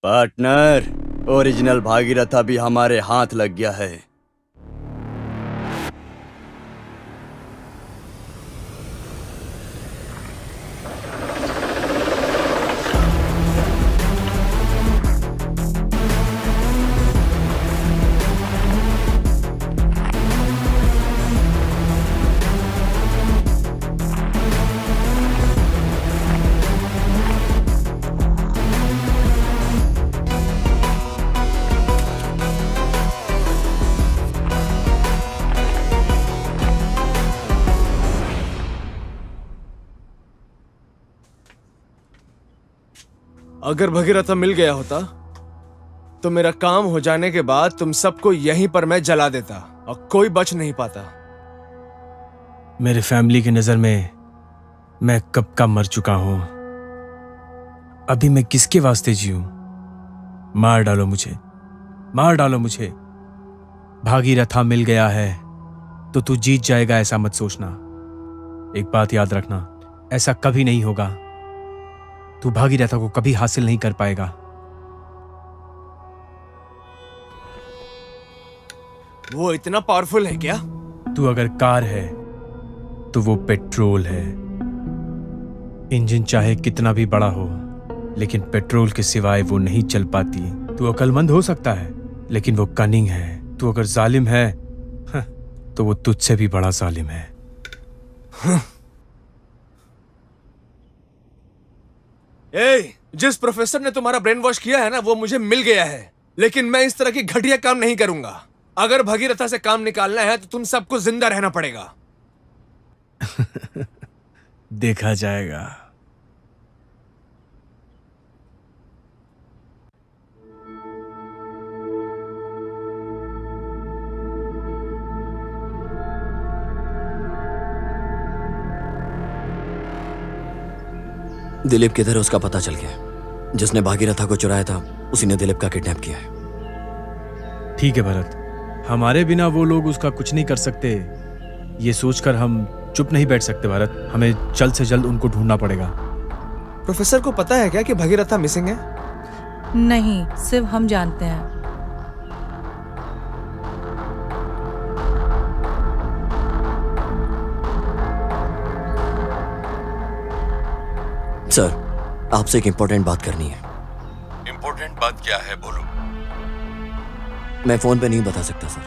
पार्टनर, ओरिजिनल भागीरथा भी हमारे हाथ लग गया है। अगर भगीरथा मिल गया होता तो मेरा काम हो जाने के बाद तुम सबको यहीं पर मैं जला देता और कोई बच नहीं पाता। मेरे फैमिली की नजर में मैं कब का मर चुका हूं। अभी मैं किसके वास्ते जीऊं? मार डालो मुझे, मार डालो मुझे। भागीरथा मिल गया है तो तू जीत जाएगा ऐसा मत सोचना। एक बात याद रखना, ऐसा कभी नहीं होगा। तू भागीरथा को कभी हासिल नहीं कर पाएगा। वो इतना पावरफुल है क्या? तू अगर कार है तो वो पेट्रोल है। इंजन चाहे कितना भी बड़ा हो, लेकिन पेट्रोल के सिवाय वो नहीं चल पाती। तू अक्लमंद हो सकता है, लेकिन वो कनिंग है। तू अगर जालिम है तो वो तुझसे भी बड़ा जालिम है। जिस प्रोफेसर ने तुम्हारा ब्रेन वॉश किया है ना, वो मुझे मिल गया है, लेकिन मैं इस तरह की घटिया काम नहीं करूंगा। अगर भगीरथा से काम निकालना है तो तुम सबको जिंदा रहना पड़ेगा। देखा जाएगा। दिलीप किधर है उसका पता चल गया। जिसने भागीरथा को चुराया था उसी ने दिलीप का किडनैप किया है। ठीक है भरत, हमारे बिना वो लोग उसका कुछ नहीं कर सकते, ये सोचकर हम चुप नहीं बैठ सकते भरत। हमें जल्द से जल्द उनको ढूंढना पड़ेगा। प्रोफेसर को पता है क्या कि भगीरथा मिसिंग है? नहीं, सिर्फ हम जानते हैं। सर, आपसे एक इंपॉर्टेंट बात करनी है। इंपॉर्टेंट बात क्या है, बोलो। मैं फोन पे नहीं बता सकता सर।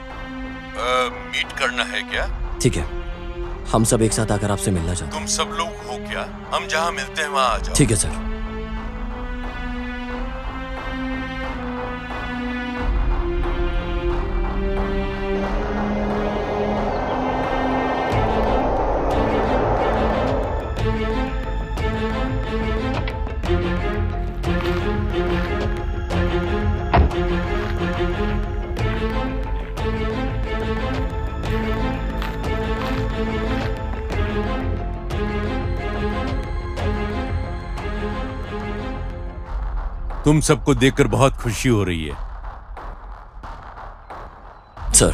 मीट करना है क्या? ठीक है, हम सब एक साथ आकर आपसे मिलना चाहते हैं। तुम सब लोग हो क्या? हम जहाँ मिलते हैं वहाँ आ जाओ। ठीक है सर। तुम सबको देखकर बहुत खुशी हो रही है। सर,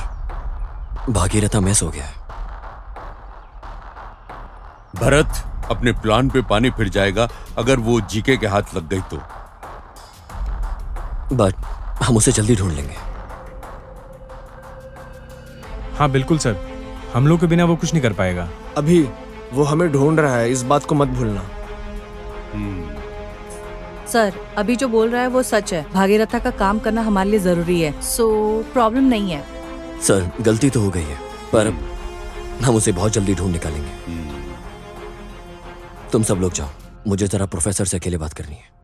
भागीरथा मिस हो गया है। भरत, अपने प्लान पे पानी फिर जाएगा अगर वो जीके के हाथ लग गई तो। बट हम उसे जल्दी ढूंढ लेंगे। हाँ बिल्कुल सर, हम लोग के बिना वो कुछ नहीं कर पाएगा। अभी वो हमें ढूंढ रहा है, इस बात को मत भूलना। सर, अभी जो बोल रहा है वो सच है। भागीरथा का काम करना हमारे लिए जरूरी है, सो प्रॉब्लम नहीं है। सर, गलती तो हो गई है, पर हम उसे बहुत जल्दी ढूंढ निकालेंगे। तुम सब लोग जाओ, मुझे जरा प्रोफेसर से अकेले बात करनी है।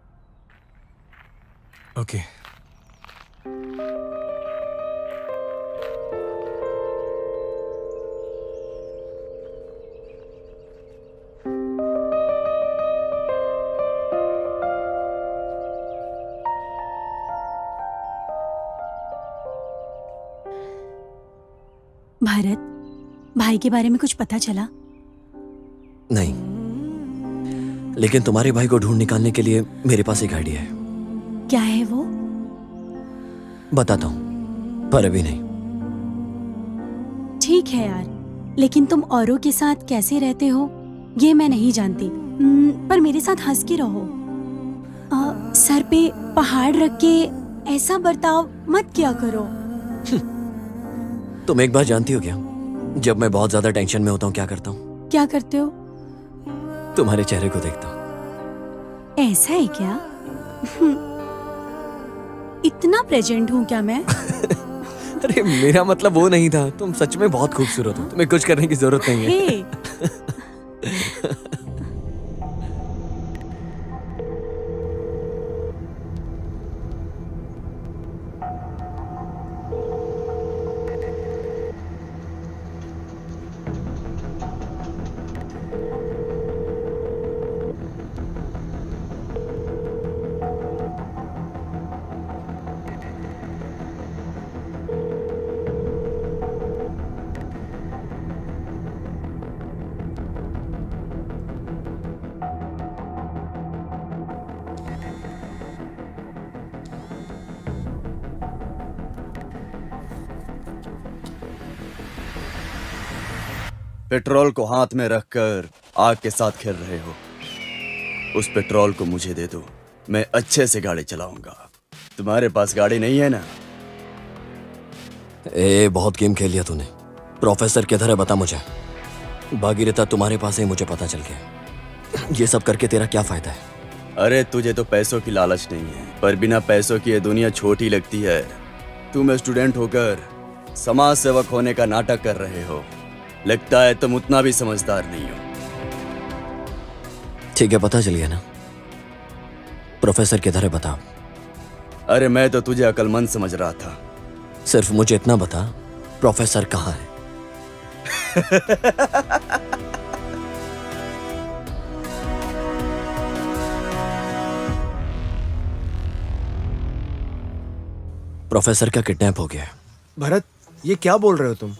ओके। भारत, भाई के बारे में कुछ पता चला? नहीं, लेकिन तुम्हारे भाई को ढूंढ निकालने के लिए मेरे पास एक आइडिया है। क्या है वो? बताता हूं, पर अभी नहीं। ठीक है यार, लेकिन तुम औरों के साथ कैसे रहते हो ये मैं नहीं जानती, पर मेरे साथ हंस के रहो। सर पे पहाड़ रख के ऐसा बर्ताव मत किया करो। तुम एक बात जानती हो क्या? जब मैं बहुत ज्यादा टेंशन में होता हूँ क्या करता हूँ? क्या करते हो? तुम्हारे चेहरे को देखता हूँ। ऐसा है क्या? इतना प्रेजेंट हूँ क्या मैं? अरे मेरा मतलब वो नहीं था, तुम सच में बहुत खूबसूरत हो, तुम्हें कुछ करने की जरूरत नहीं है। हे, पेट्रोल को हाथ में रखकर आग के साथ खेल रहे हो। उस पेट्रोल को मुझे दे दो, मैं अच्छे से गाड़ी चलाऊंगा। तुम्हारे पास गाड़ी नहीं है ना? बहुत गेम खेल लिया तूने। प्रोफेसर किधर है बता मुझे। भागीरथा तुम्हारे पास है, मुझे पता चल गया। ये सब करके तेरा क्या फायदा है? अरे तुझे तो पैसों की लालच नहीं है, पर बिना पैसों की ये दुनिया छोटी लगती है। तुम स्टूडेंट होकर समाज सेवक होने का नाटक कर रहे हो। लगता है तुम उतना भी समझदार नहीं हो। ठीक है, पता चल गया ना। प्रोफेसर किधर है बता। अरे मैं तो तुझे अक्लमंद समझ रहा था। सिर्फ मुझे इतना बता, प्रोफेसर कहाँ है? प्रोफेसर का किडनैप हो गया है। भरत, ये क्या बोल रहे हो तुम?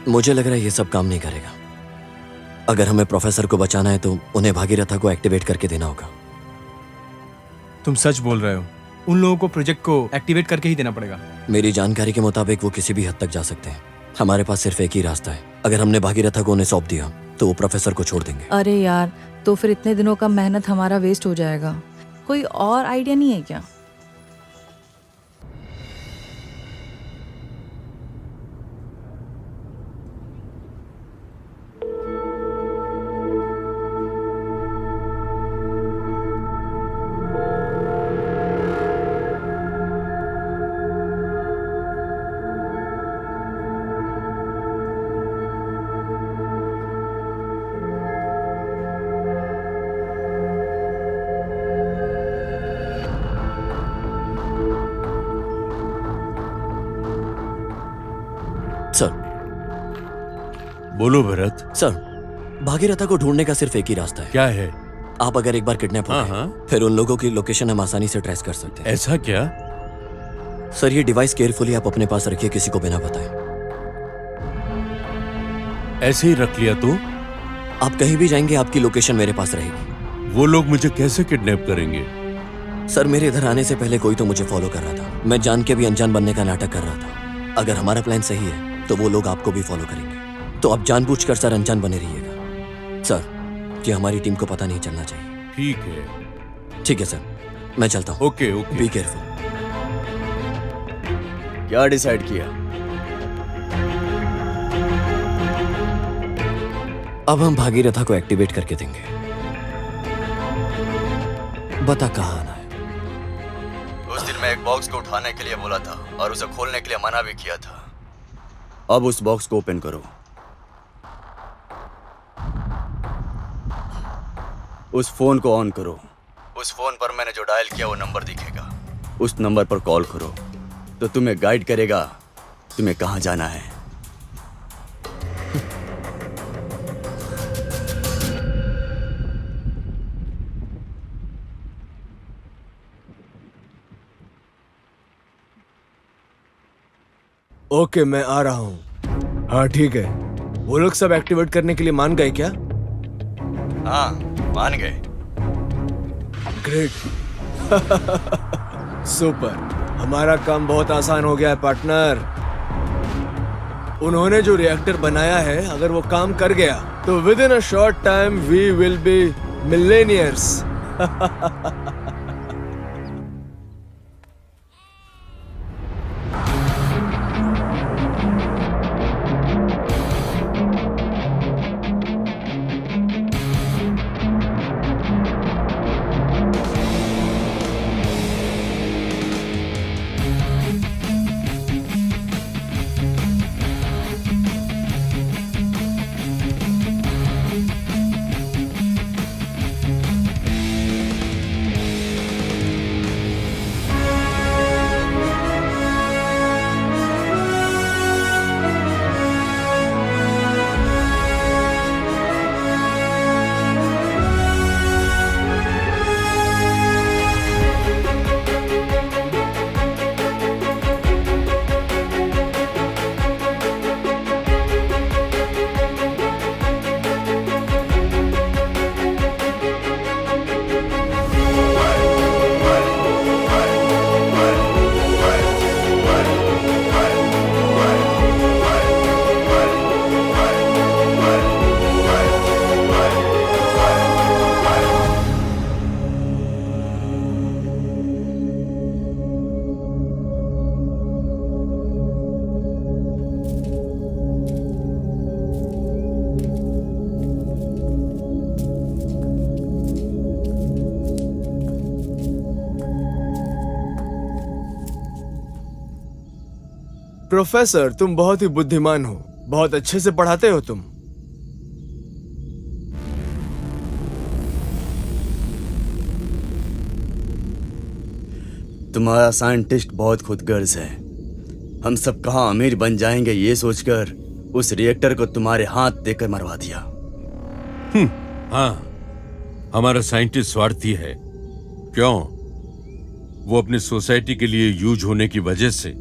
मुझे लग रहा है ये सब काम नहीं करेगा। अगर हमें प्रोफेसर को बचाना है तो उन्हें भागीरथा को एक्टिवेट करके देना होगा। तुम सच बोल रहे हो? उन लोगों को प्रोजेक्ट को एक्टिवेट करके ही देना पड़ेगा। मेरी जानकारी के मुताबिक वो किसी भी हद तक जा सकते हैं। हमारे पास सिर्फ एक ही रास्ता है। अगर हमने भागीरथा को उन्हें सौंप दिया तो वो प्रोफेसर को छोड़ देंगे। अरे यार, तो फिर इतने दिनों का मेहनत हमारा वेस्ट हो जाएगा। कोई और आइडिया नहीं है क्या? सर, बोलो भरत, सर, भागीरथा को ढूंढने का सिर्फ एक ही रास्ता है। क्या है? आप अगर एक बार किडनैप हो हाँ, गए, हाँ। फिर उन लोगों की लोकेशन हम आसानी से ट्रेस कर सकते हैं। ऐसा क्या? सर, ये डिवाइस केयरफुली आप अपने पास रखिए, किसी को बिना बताए। ऐसे ही रख लिया तो? आप कहीं भी जाएंगे आपकी लोकेशन मेरे पास रहेगी। वो लोग मुझे कैसे किडनैप करेंगे? सर, मेरे इधर आने से पहले कोई तो मुझे फॉलो कर रहा था। मैं जान के भी अनजान बनने का नाटक कर रहा था। अगर हमारा प्लान सही है तो वो लोग आपको भी फॉलो करेंगे। तो आप जानबूझकर सर अनजान बने रहिएगा। सर, कि हमारी टीम को पता नहीं चलना चाहिए। ठीक है। ठीक है सर, मैं चलता हूँ। Okay okay. Be careful. क्या डिसाइड किया? अब हम भागीरथा को एक्टिवेट करके देंगे। बता कहाँ आना है? उस दिन मैं एक बॉक्स को उठाने के लिए बोला था और उसे खोलने के लिए मना भी किया था। अब उस बॉक्स को ओपन करो। उस फोन को ऑन करो। उस फोन पर मैंने जो डायल किया वो नंबर दिखेगा। उस नंबर पर कॉल करो तो तुम्हें गाइड करेगा तुम्हें कहाँ जाना है। ओके, मैं आ रहा हूँ। हाँ ठीक है। वो लोग सब एक्टिवेट करने के लिए मान गए क्या? हाँ, मान गए। ग्रेट। सुपर, हमारा काम बहुत आसान हो गया है पार्टनर। उन्होंने जो रिएक्टर बनाया है अगर वो काम कर गया तो within a short time we will be millionaires. Professor तुम बहुत ही बुद्धिमान हो, बहुत अच्छे से पढ़ाते हो तुम। तुम्हारा साइंटिस्ट बहुत खुदगर्ज है। हम सब कहाँ अमीर बन जाएंगे ये सोचकर उस रिएक्टर को तुम्हारे हाथ देकर मरवा दिया। हाँ, हमारा साइंटिस्ट स्वार्थी है। क्यों? वो अपनी सोसाइटी के लिए यूज होने की वजह से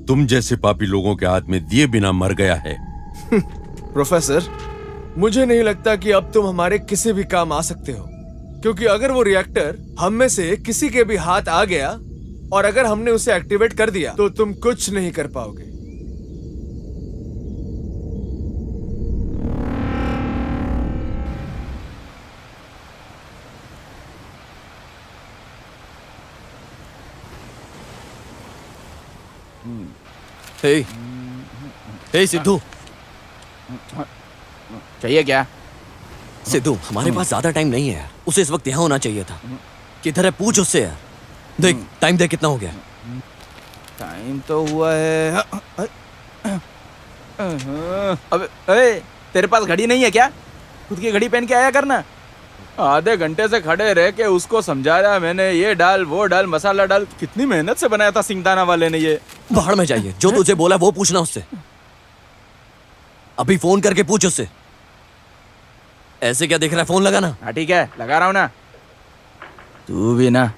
तुम जैसे पापी लोगों के हाथ में दिए बिना मर गया है। प्रोफेसर, मुझे नहीं लगता कि अब तुम हमारे किसी भी काम आ सकते हो, क्योंकि अगर वो रिएक्टर हम में से किसी के भी हाथ आ गया और अगर हमने उसे एक्टिवेट कर दिया तो तुम कुछ नहीं कर पाओगे। हे, हे सिद्धू, चाहिए क्या? सिद्धू हमारे पास ज्यादा टाइम नहीं है यार। उसे इस वक्त यहाँ होना चाहिए था। किधर है? पूछ उससे यार। देख टाइम देख कितना हो गया। टाइम तो हुआ है। अबे अरे तेरे पास घड़ी नहीं है क्या? खुद की घड़ी पहन के आया करना। आधे घंटे से खड़े रह के उसको समझा रहा मैंने, ये डाल वो डाल मसाला डाल। कितनी मेहनत से बनाया था सिंगदाना वाले ने ये। बाहर में जाइए, जो तुझे बोला वो पूछना उससे। अभी फोन करके पूछ उससे। ऐसे क्या देख रहा है? फोन लगाना। हाँ ठीक है, लगा रहा हूँ ना। तू भी ना।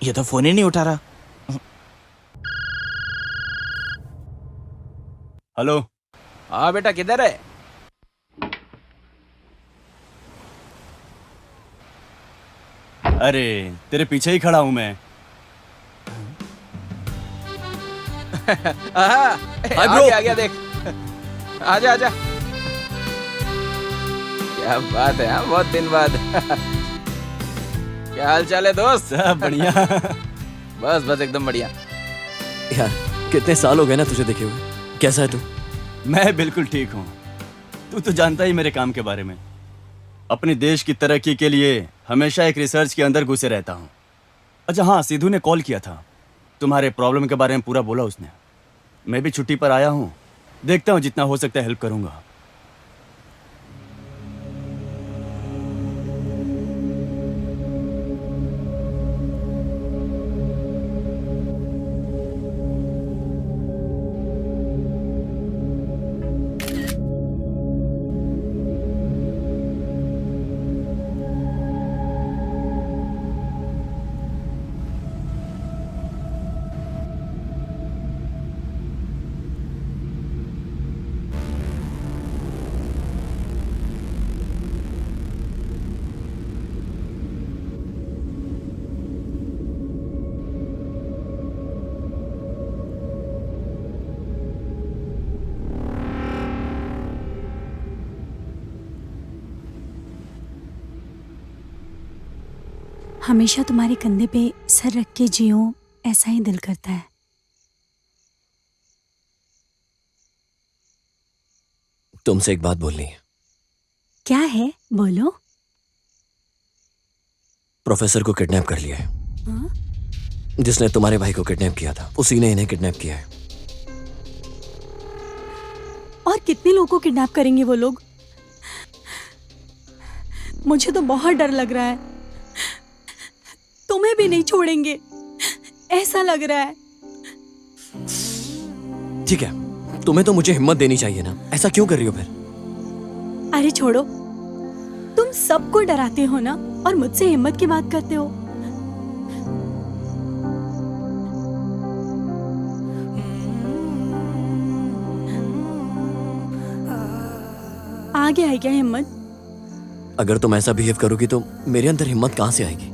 ये तो फोन ही नहीं उठा रहा। हेलो। हाँ बेटा, किधर है? अरे तेरे पीछे ही खड़ा हूं मैं। आ गया देख। आजा आजा। क्या बात है, हाँ बहुत दिन बाद। क्या हाल चाल है दोस्त? सब बढ़िया। बस बस एकदम बढ़िया। यार कितने साल हो गए ना तुझे देखे हुए। कैसा है तू? मैं बिल्कुल ठीक हूँ। तू तो जानता ही मेरे काम के बारे में। अपने देश की तरक्की के लिए हमेशा एक रिसर्च के अंदर घुसे रहता हूँ। अच्छा हाँ, सिद्धू ने कॉल किया था। तुम्हारे प्रॉब्लम के बारे में पूरा बोला उसने। मैं भी छुट्टी पर आया हूँ। देखता हूँ जितना हो सकता है हेल्प करूँगा। हमेशा तुम्हारे कंधे पे सर रख के जियो, ऐसा ही दिल करता है। तुमसे एक बात बोलनी है। क्या है, बोलो। प्रोफेसर को किडनैप कर लिया है। हाँ? जिसने तुम्हारे भाई को किडनैप किया था उसी ने इन्हें किडनैप किया है। और कितने लोगों को किडनैप करेंगे वो लोग? मुझे तो बहुत डर लग रहा है। तुम्हें भी नहीं छोड़ेंगे ऐसा लग रहा है। ठीक है, तुम्हें तो मुझे हिम्मत देनी चाहिए ना, ऐसा क्यों कर रही हो फिर? अरे छोड़ो, तुम सबको डराते हो ना, और मुझसे हिम्मत की बात करते हो। आ गया है क्या हिम्मत? अगर तुम ऐसा बिहेव करोगी तो मेरे अंदर हिम्मत कहां से आएगी?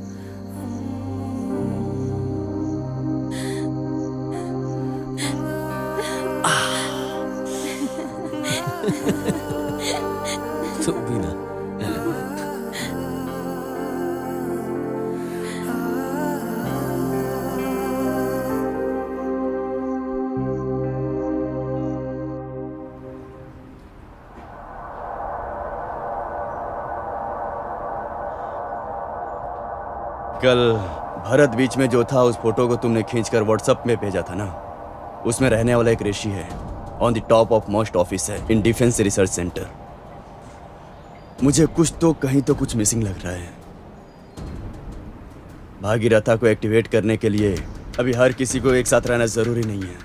तो भी ना। कल भरत बीच में जो था, उस फोटो को तुमने खींचकर व्हाट्सएप में भेजा था ना, उसमें रहने वाला एक ऋषि है, on the top of most officer in defence research centre. मुझे कुछ तो कहीं तो कुछ मिसिंग लग रहा है। भागीरथा को एक्टिवेट करने के लिए अभी हर किसी को एक साथ रहना जरूरी नहीं है,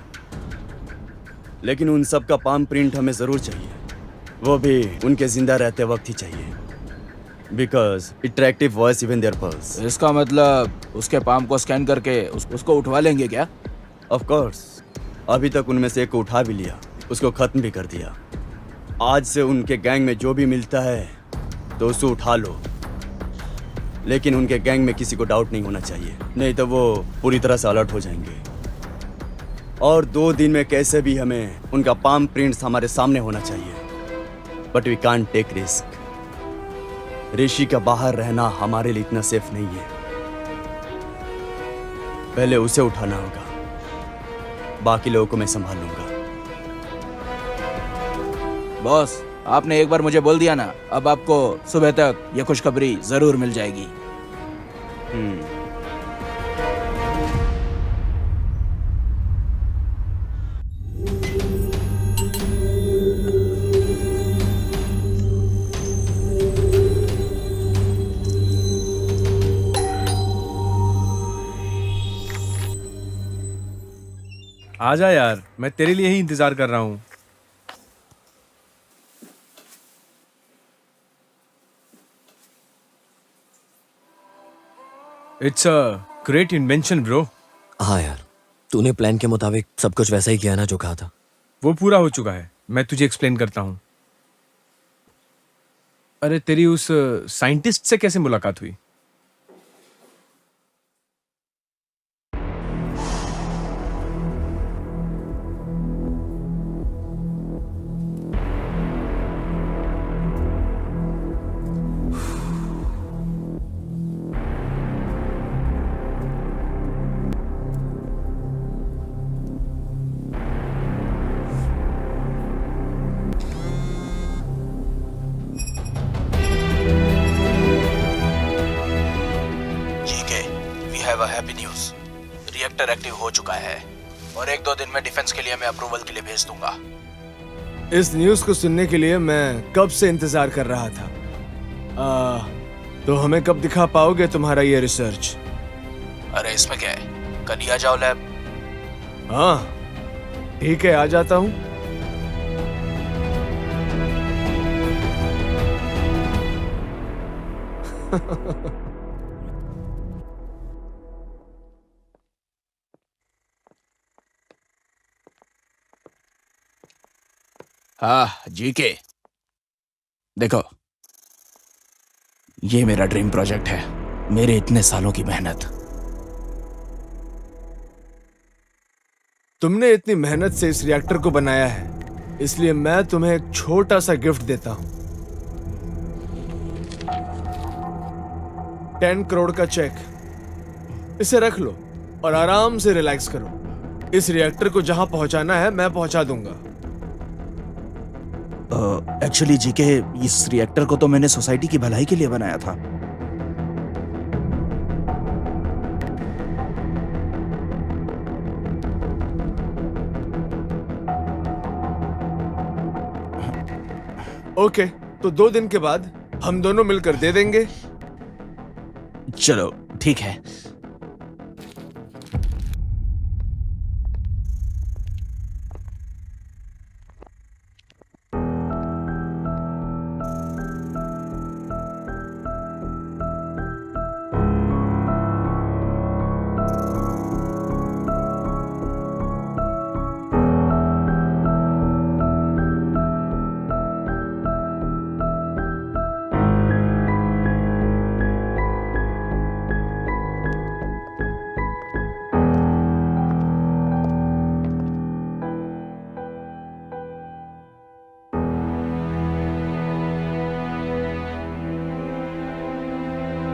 लेकिन उन सब का पाम प्रिंट हमें जरूर चाहिए, वो भी उनके जिंदा रहते वक्त ही चाहिए, because it tractive voice even their pulse. इसका मतलब उसके पाम को स्कैन करके उसको उठवा लेंगे क्या? ऑफ कोर्स, अभी तक उनमें से एक को उठा भी लिया, उसको खत्म भी कर दिया। आज से उनके गैंग में जो भी मिलता है तो उसे उठा लो, लेकिन उनके गैंग में किसी को डाउट नहीं होना चाहिए, नहीं तो वो पूरी तरह से अलर्ट हो जाएंगे। और 2 दिन में कैसे भी हमें उनका पाम प्रिंट्स हमारे सामने होना चाहिए, but we can't take risk. Rishi का बाहर रहना हमारे लिए इतना सेफ नहीं है, पहले उसे उठाना होगा, बाकी लोगों को मैं संभाल लूंगा। बॉस, आपने एक बार मुझे बोल दिया ना, अब आपको सुबह तक ये खुशखबरी जरूर मिल जाएगी। आजा यार, मैं तेरे लिए ही इंतजार कर रहा हूँ। It's a great invention bro. हाँ यार, तूने प्लान के मुताबिक सब कुछ वैसा ही किया ना जो कहा था। वो पूरा हो चुका है, मैं तुझे एक्सप्लेन करता हूँ। अरे तेरी उस साइंटिस्ट से कैसे मुलाकात हुई? हैप्पी न्यूज, रिएक्टर एक्टिव हो चुका है और 1-2 दिन में डिफेंस के लिए मैं अप्रूवल के लिए भेज दूंगा। इस न्यूज़ को सुनने के लिए मैं कब से इंतजार कर रहा था। तो हमें कब दिखा पाओगे तुम्हारा ये रिसर्च? अरे इसमें क्या है, कल ही आ जाओ लैब। हाँ ठीक है, आ जाता हूँ। हाँ जीके, देखो ये मेरा ड्रीम प्रोजेक्ट है, मेरे इतने सालों की मेहनत। तुमने इतनी मेहनत से इस रिएक्टर को बनाया है, इसलिए मैं तुम्हें एक छोटा सा गिफ्ट देता हूं। 10 करोड़ का चेक इसे रख लो और आराम से रिलैक्स करो। इस रिएक्टर को जहां पहुंचाना है मैं पहुंचा दूंगा। एक्चुअली जीके, इस रिएक्टर को तो मैंने सोसाइटी की भलाई के लिए बनाया था। ओके, तो 2 दिन के बाद हम दोनों मिलकर दे देंगे। चलो ठीक है।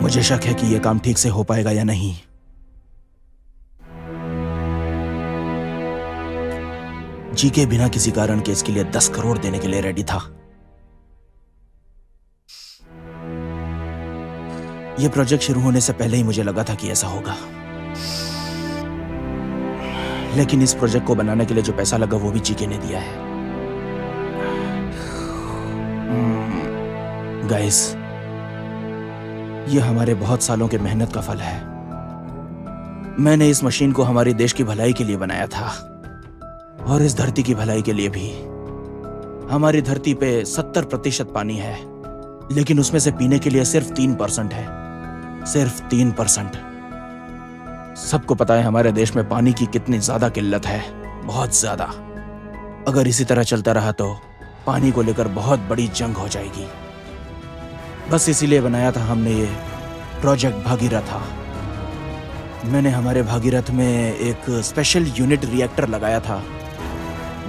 मुझे शक है कि यह काम ठीक से हो पाएगा या नहीं। जीके बिना किसी कारण के इसके लिए 10 करोड़ देने के लिए रेडी था। यह प्रोजेक्ट शुरू होने से पहले ही मुझे लगा था कि ऐसा होगा, लेकिन इस प्रोजेक्ट को बनाने के लिए जो पैसा लगा वो भी जीके ने दिया है। गाइस, यह हमारे बहुत सालों के मेहनत का फल है। मैंने इस मशीन को हमारे देश की भलाई के लिए बनाया था और इस धरती की भलाई के लिए भी। हमारी धरती पे 70% पानी है, लेकिन उसमें से पीने के लिए सिर्फ 3% है। सिर्फ 3%। सबको पता है हमारे देश में पानी की कितनी ज्यादा किल्लत है, बहुत ज्यादा। अगर इसी तरह चलता रहा तो पानी को लेकर बहुत बड़ी जंग हो जाएगी। बस इसीलिए बनाया था हमने ये प्रोजेक्ट भागीरथ। मैंने हमारे भागीरथ में एक स्पेशल यूनिट रिएक्टर लगाया था,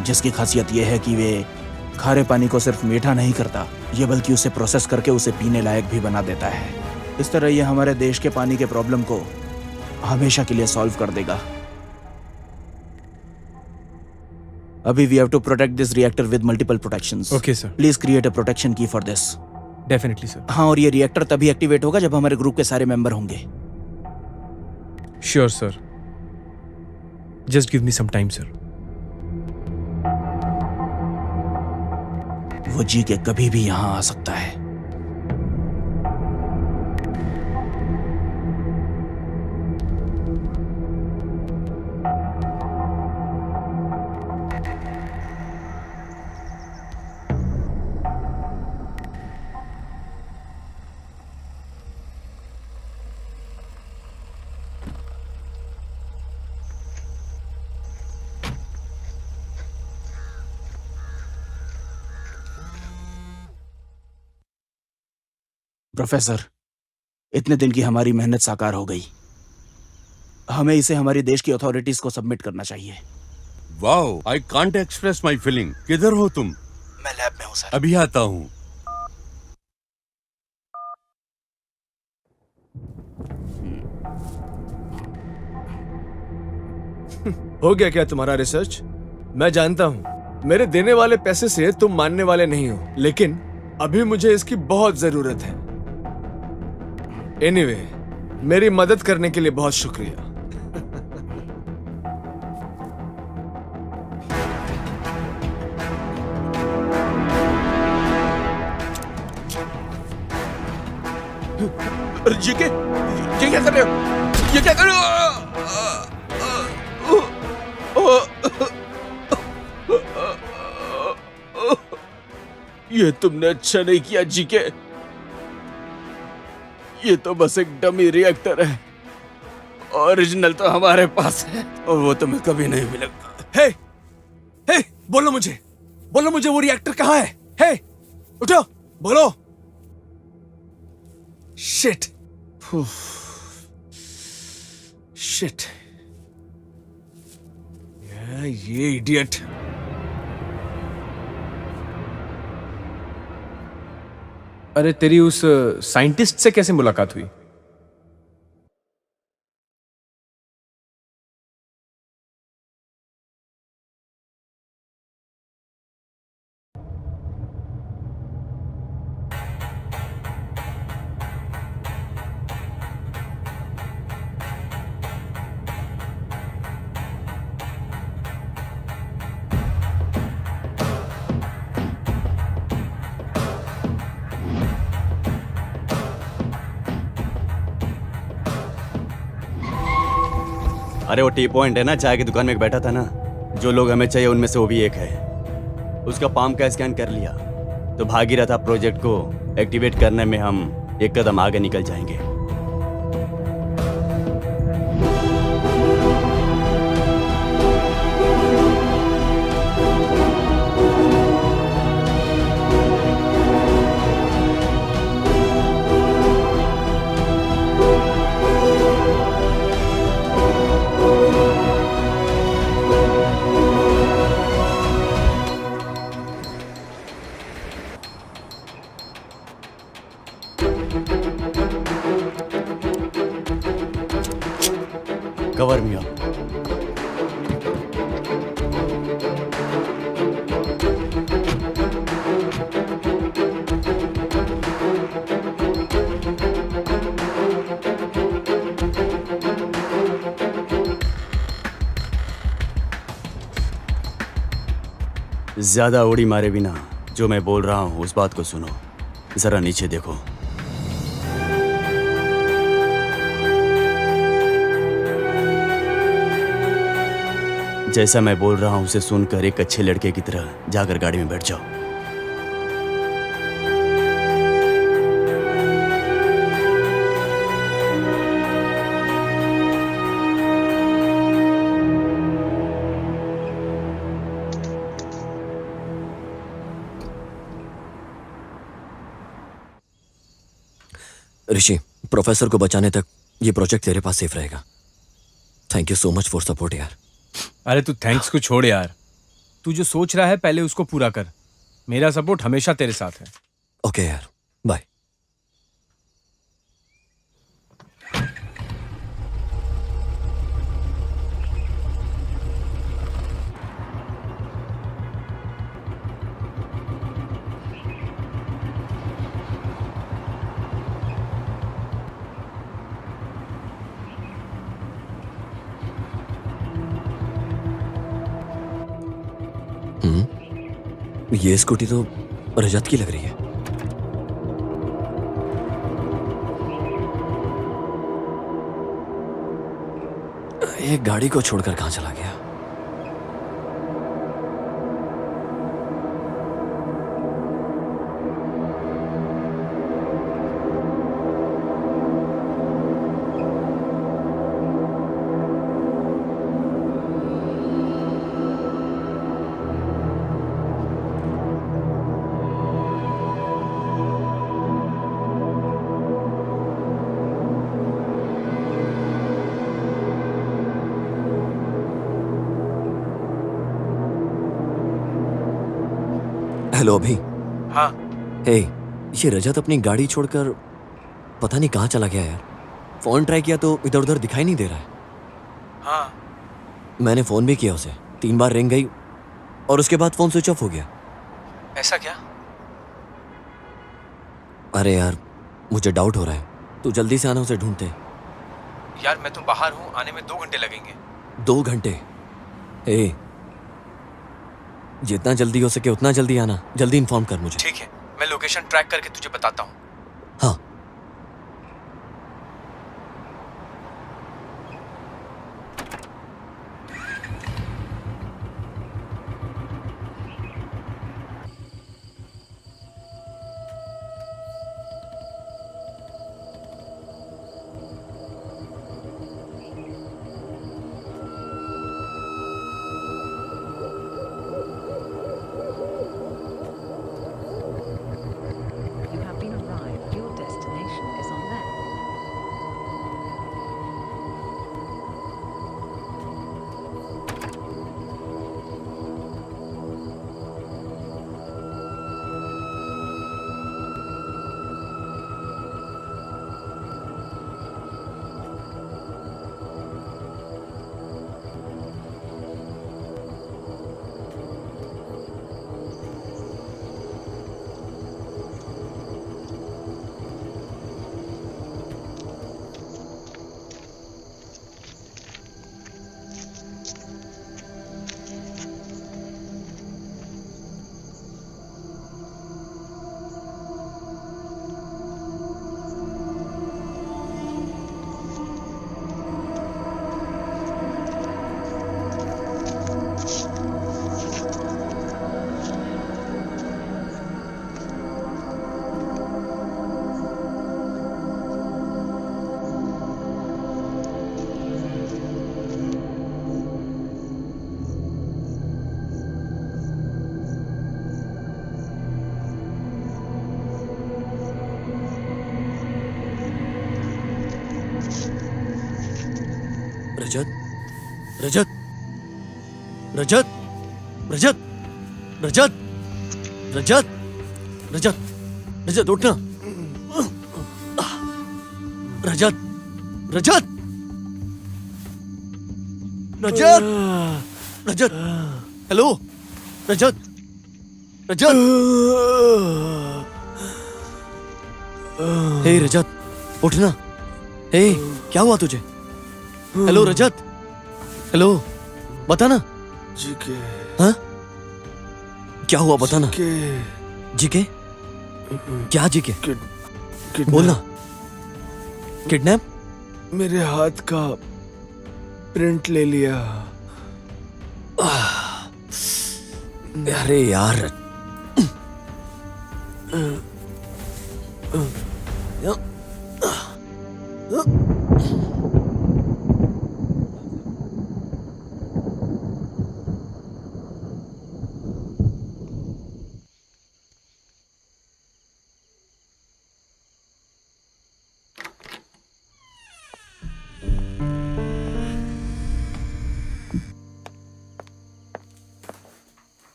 जिसकी खासियत यह है कि वे खारे पानी को सिर्फ मीठा नहीं करता, ये बल्कि उसे प्रोसेस करके उसे पीने लायक भी बना देता है। इस तरह ये हमारे देश के पानी के प्रॉब्लम को हमेशा के लिए सॉल्व कर देगा। अभी we have to protect this reactor with multiple protections. Okay sir, please create a protection key for this. Definitely sir. हाँ, और ये रिएक्टर तभी एक्टिवेट होगा जब हमारे ग्रुप के सारे मेंबर होंगे। Sure sir, just give me some time sir. वो जी के कभी भी यहां आ सकता है। प्रोफेसर, इतने दिन की हमारी मेहनत साकार हो गई। हमें इसे हमारी देश की अथॉरिटीज को सबमिट करना चाहिए। Wow, I can't express my feeling. किधर हो तुम? मैं लैब में हूं सर। अभी आता हूँ। हो गया क्या तुम्हारा रिसर्च? मैं जानता हूँ मेरे देने वाले पैसे से तुम मानने वाले नहीं हो, लेकिन अभी मुझे इसकी बहुत जरूरत है। एनीवे, मेरी मदद करने के लिए बहुत शुक्रिया। अरे ये क्या कर रहे हो? ये क्या कर रहे हो? ये तुमने अच्छा नहीं किया जीके। ये तो बस एक डमी रिएक्टर है। ओरिजिनल तो हमारे पास है और वो तुम्हें कभी नहीं मिलेगा। हे, हे, बोलो मुझे वो रिएक्टर कहाँ है? हे, उठो, बोलो। शिट, शिट, ये इडियट। अरे तेरी उस साइंटिस्ट से कैसे मुलाकात हुई? अरे वो टी पॉइंट है ना, चाय की दुकान में एक बैठा था ना, जो लोग हमें चाहिए उनमें से वो भी एक है। उसका पाम का स्कैन कर लिया तो भागीरथ प्रोजेक्ट को एक्टिवेट करने में हम एक कदम आगे निकल जाएंगे। Cover me up. ज्यादा उड़ी मारे बिना जो मैं बोल रहा हूं उस बात को सुनो। जरा नीचे देखो। जैसा मैं बोल रहा हूं उसे सुनकर एक अच्छे लड़के की तरह जाकर गाड़ी में बैठ जाओ। ऋषि, प्रोफेसर को बचाने तक ये प्रोजेक्ट तेरे पास सेफ रहेगा। Thank you so much for support यार। अरे तू थैंक्स को छोड़ यार, तू जो सोच रहा है पहले उसको पूरा कर। मेरा सपोर्ट हमेशा तेरे साथ है। ओके यार, बाय। ये स्कूटी तो रजत की लग रही है। ये गाड़ी को छोड़कर कहां चला गया? हेलो अभी। हाँ। हे, ये रजत अपनी गाड़ी छोड़कर पता नहीं कहाँ चला गया यार। फोन ट्राई किया तो इधर उधर दिखाई नहीं दे रहा है। हाँ। मैंने फोन भी किया उसे, 3 बार रिंग गई और उसके बाद फोन स्विच ऑफ हो गया। ऐसा क्या? अरे यार, मुझे डाउट हो रहा है। तू जल्दी से आना, उसे ढूंढते। यार मैं तो बाहर हूँ, आने में 2 घंटे लगेंगे। 2 घंटे? हे, जितना जल्दी हो सके उतना जल्दी आना। जल्दी इन्फॉर्म कर मुझे। ठीक है, मैं लोकेशन ट्रैक करके तुझे बताता हूँ। हाँ। You have been arrived रजत रजत रजत रजत रजत रजत रजत रजत उठना। रजत रजत रजत रजत हेलो रजत रजत हे रजत उठना। हे क्या हुआ तुझे? हेलो रजत हेलो बता ना। जीके हाँ क्या हुआ बता ना। जीके क्या जीके बोलना। किडनैप? मेरे हाथ का प्रिंट ले लिया। अरे यार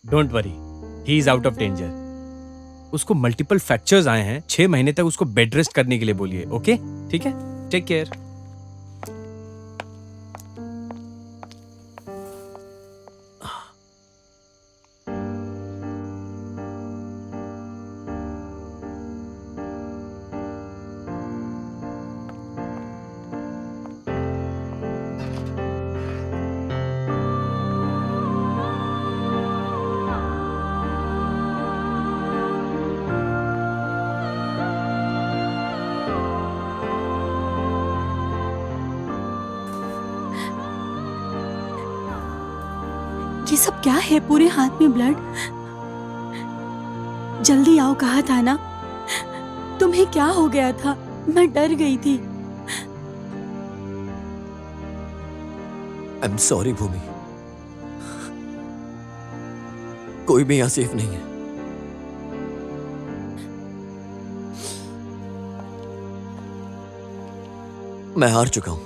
don't worry, he is out of danger. उसको मल्टीपल फ्रैक्चर्स आए हैं, 6 महीने तक उसको बेड रेस्ट करने के लिए बोलिए। ओके ठीक है, टेक केयर। ये सब क्या है? पूरे हाथ में ब्लड। जल्दी आओ कहा था ना। तुम्हें क्या हो गया था? मैं डर गई थी। आई एम सॉरी भूमि, कोई भी यहां सेफ नहीं है। मैं हार चुका हूं।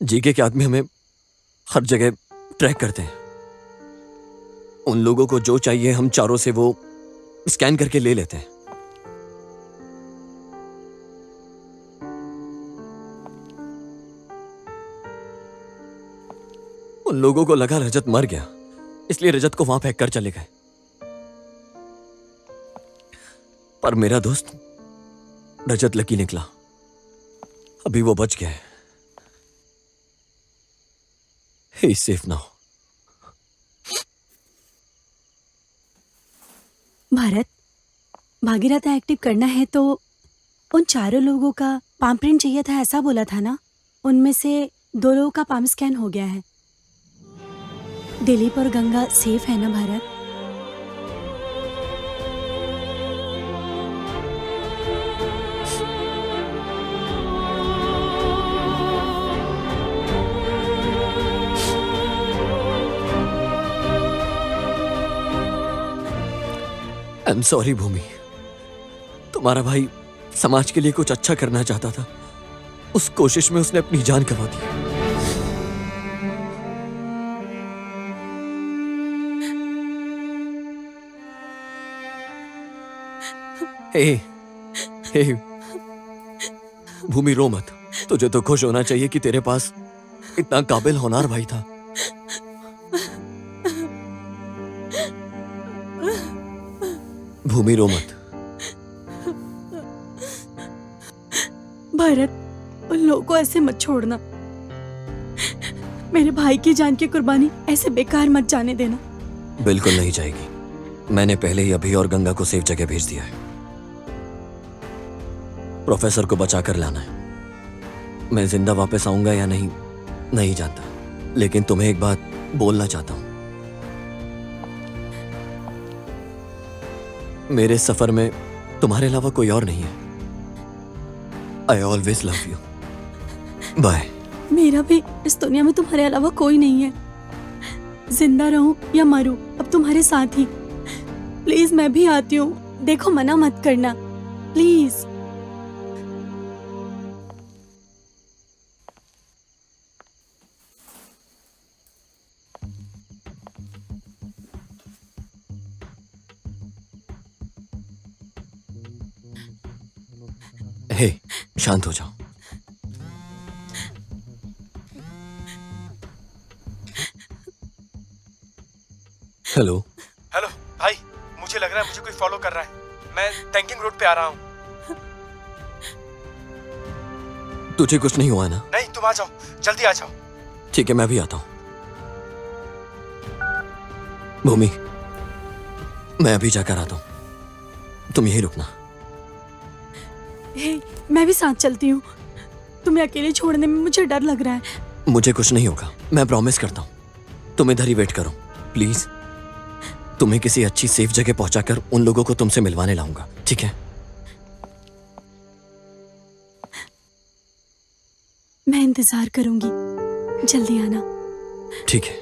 जीके के आदमी हमें हर जगह ट्रैक करते हैं। उन लोगों को जो चाहिए हम चारों से वो स्कैन करके ले लेते हैं। उन लोगों को लगा रजत मर गया, इसलिए रजत को वहां फेंक कर चले गए। पर मेरा दोस्त रजत लकी निकला, अभी वो बच गया है। He is safe now. Bharat, Bhagirath active करना है तो उन चारों लोगों का पाम प्रिंट चाहिए था, ऐसा बोला था ना। उनमें से 2 लोगों का पाम स्कैन हो गया है। दिलीप और गंगा सेफ है ना भारत? आई एम सॉरी भूमि, तुम्हारा भाई समाज के लिए कुछ अच्छा करना चाहता था, उस कोशिश में उसने अपनी जान गंवा दी। हे, हे, भूमि रो मत। तुझे तो खुश होना चाहिए कि तेरे पास इतना काबिल होनहार भाई था। भूमि रो मत। भारत, उन लोगों को ऐसे मत छोड़ना। मेरे भाई की जान की कुर्बानी ऐसे बेकार मत जाने देना। बिल्कुल नहीं जाएगी। मैंने पहले ही अभी और गंगा को सेफ जगह भेज दिया है। प्रोफेसर को बचा कर लाना है। मैं जिंदा वापस आऊंगा या नहीं नहीं जानता, लेकिन तुम्हें एक बात बोलना चाहता हूं। मेरे सफर में तुम्हारे अलावा कोई और नहीं है। I always love you. Bye. मेरा भी इस दुनिया में तुम्हारे अलावा कोई नहीं है। जिंदा रहूं या मरूं, अब तुम्हारे साथ ही। प्लीज मैं भी आती हूँ, देखो मना मत करना प्लीज। शांत हो जाओ। हेलो। हेलो भाई, मुझे लग रहा है मुझे कोई फॉलो कर रहा है। मैं टैंकिंग रोड पे आ रहा हूँ। तुझे कुछ नहीं हुआ ना? नहीं, तुम आ जाओ, जल्दी आ जाओ। ठीक है, मैं भी आता हूँ। भूमि, मैं अभी जाकर आता हूँ, तुम यहीं रुकना। हे, मैं भी साथ चलती हूँ। तुम्हें अकेले छोड़ने में मुझे डर लग रहा है। मुझे कुछ नहीं होगा, मैं प्रॉमिस करता हूँ। तुम इधर ही वेट करो प्लीज। तुम्हें किसी अच्छी सेफ जगह पहुंचाकर उन लोगों को तुमसे मिलवाने लाऊंगा, ठीक है? मैं इंतजार करूंगी, जल्दी आना। ठीक है।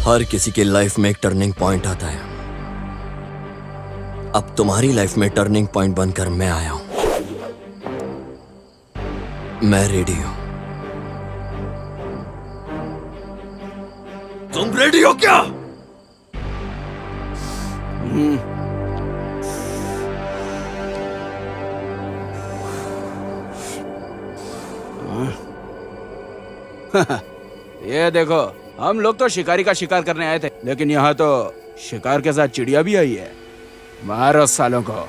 हर किसी के लाइफ में एक टर्निंग पॉइंट आता है। अब तुम्हारी लाइफ में टर्निंग पॉइंट बनकर मैं आया हूं। मैं रेडी हूं। तुम रेडी हो क्या? ये देखो, हम लोग तो शिकारी का शिकार करने आए थे, लेकिन यहाँ तो शिकार के साथ चिड़िया भी आई है। मारो सालों को।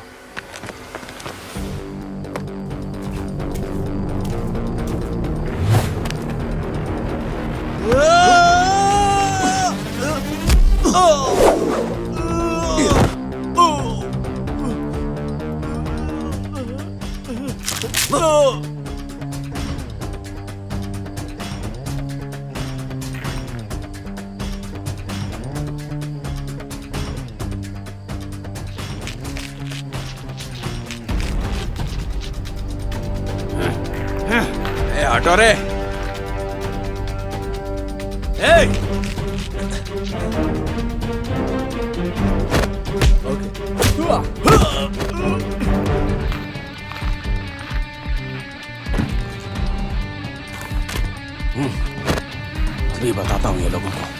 हटो रे। अभी बताता हूँ ये लोगों को।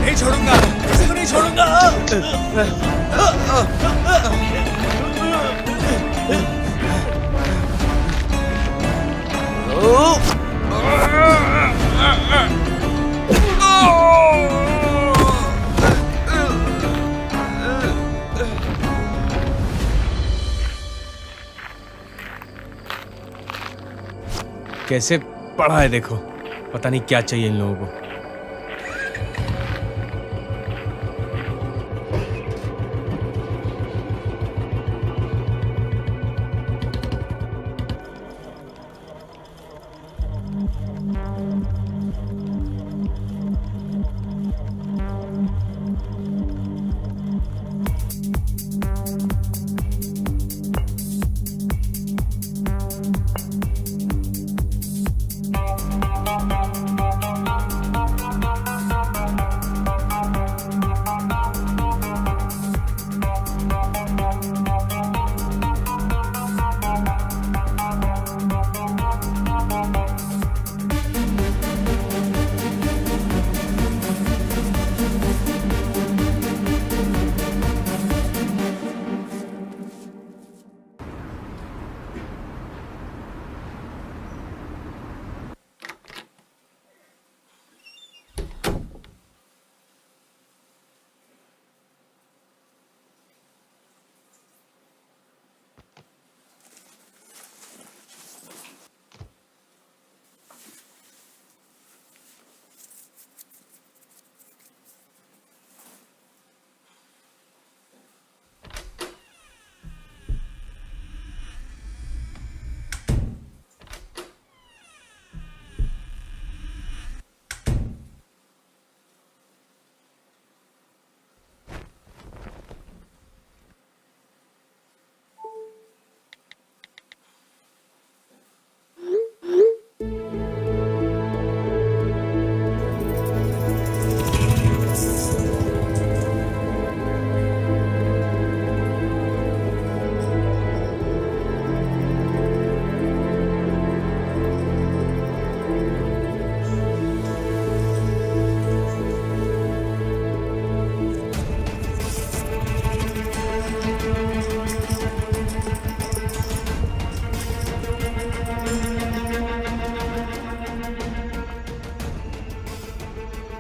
नहीं छोड़ूंगा, किसी को नहीं छोड़ूंगा। कैसे पढ़ा है देखो, पता नहीं क्या चाहिए इन लोगों को।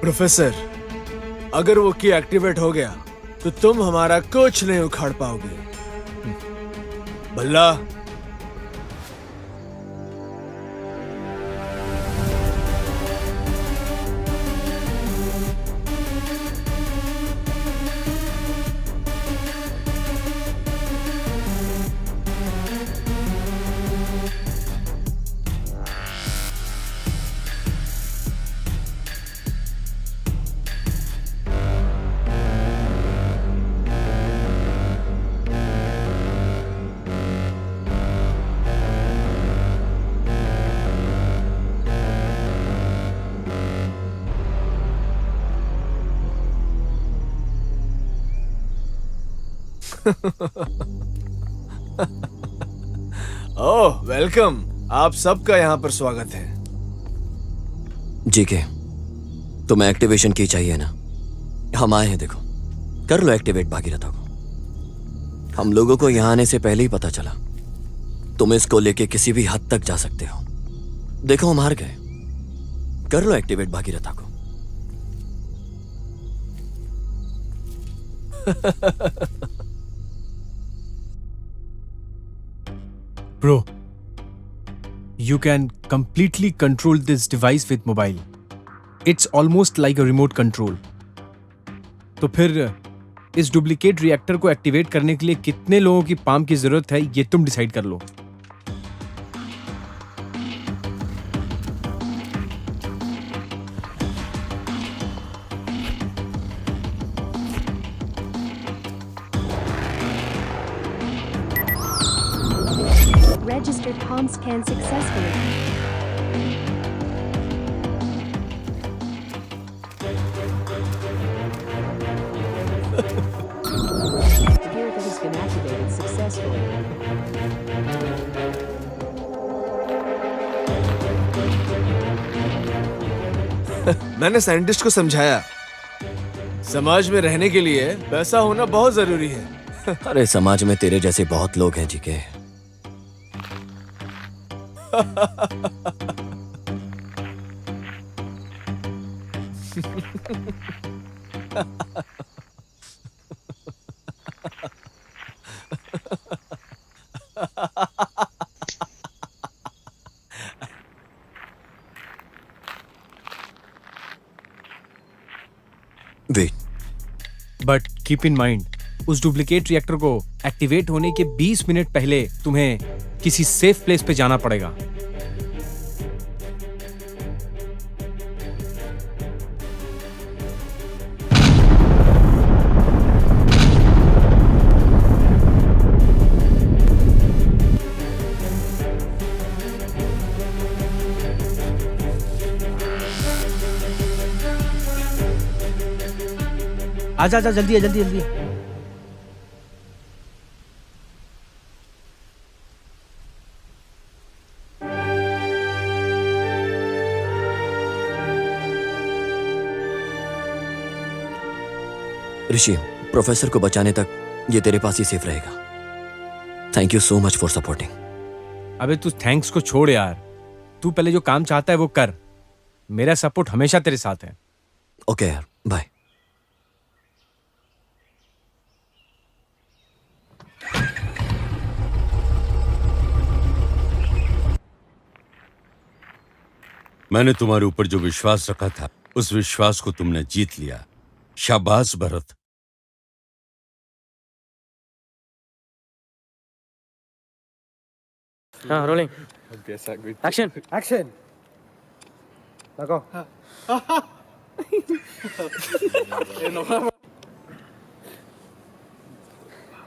प्रोफेसर, अगर वो की एक्टिवेट हो गया तो तुम हमारा कुछ नहीं उखाड़ पाओगे। भल्ला, ओह वेलकम। आप सबका यहाँ पर स्वागत है। जी के, तुम्हें एक्टिवेशन की चाहिए ना? हम आए हैं, देखो कर लो एक्टिवेट भागीरथा को। हम लोगों को यहाँ आने से पहले ही पता चला तुम इसको लेके किसी भी हद तक जा सकते हो। देखो हम हार गए। कर लो एक्टिवेट भागीरथा को। Bro, you can completely control this device with mobile. It's almost like a remote control. तो फिर इस डुप्लीकेट रिएक्टर को एक्टिवेट करने के लिए कितने लोगों की पाम की जरूरत है, ये तुम डिसाइड कर लो। Registered palm scan successfully. Gear that has been activated successfully. मैंने साइंटिस्ट को समझाया, समाज में रहने के लिए पैसा होना बहुत जरूरी है। अरे समाज में तेरे जैसे बहुत लोग हैं जी के। Wait, but keep in mind, उस डुप्लीकेट रिएक्टर को एक्टिवेट होने के 20 मिनट पहले तुम्हें किसी सेफ प्लेस पे जाना पड़ेगा। आजा आजा, जल्दी है, जल्दी जल्दी। ऋषि, प्रोफेसर को बचाने तक ये तेरे पास ही सेफ रहेगा। Thank you so much for supporting. अबे तू थैंक्स को छोड़ यार, तू पहले जो काम चाहता है वो कर। मेरा सपोर्ट हमेशा तेरे साथ है। ओके यार, बाय। मैंने तुम्हारे ऊपर जो विश्वास रखा था, उस विश्वास को तुमने जीत लिया। शाबाश भरत। हाँ, रोलिंग। एक्शन। एक्शन। लगाओ।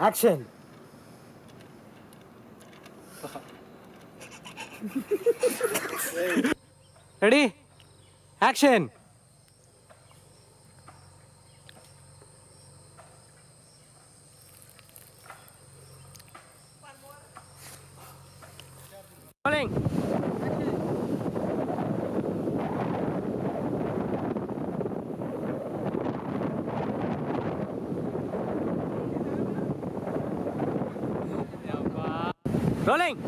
Action. Ready, action. Rolling. Rolling.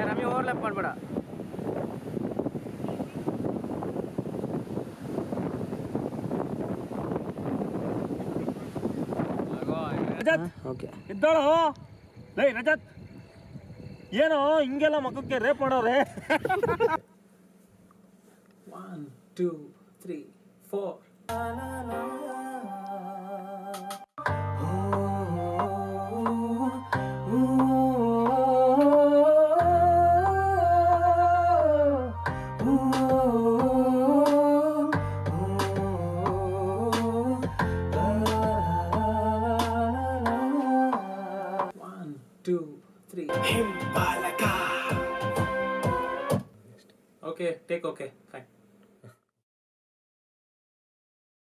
Rummy overlap ಮಾಡಬೇಡ। ರಜತ್, ಓಕೆ ಇದ್ದಾಳೋ? ಲೇ ರಜತ್, ಏನೋ ಹಿಂಗೆಲ್ಲ ಮಗಕ್ಕೆ ರೇಪ್ ಮಾಡೋರೆ? 1 2 3 4 1 2 3 Himbalaka. Okay, take okay, fine.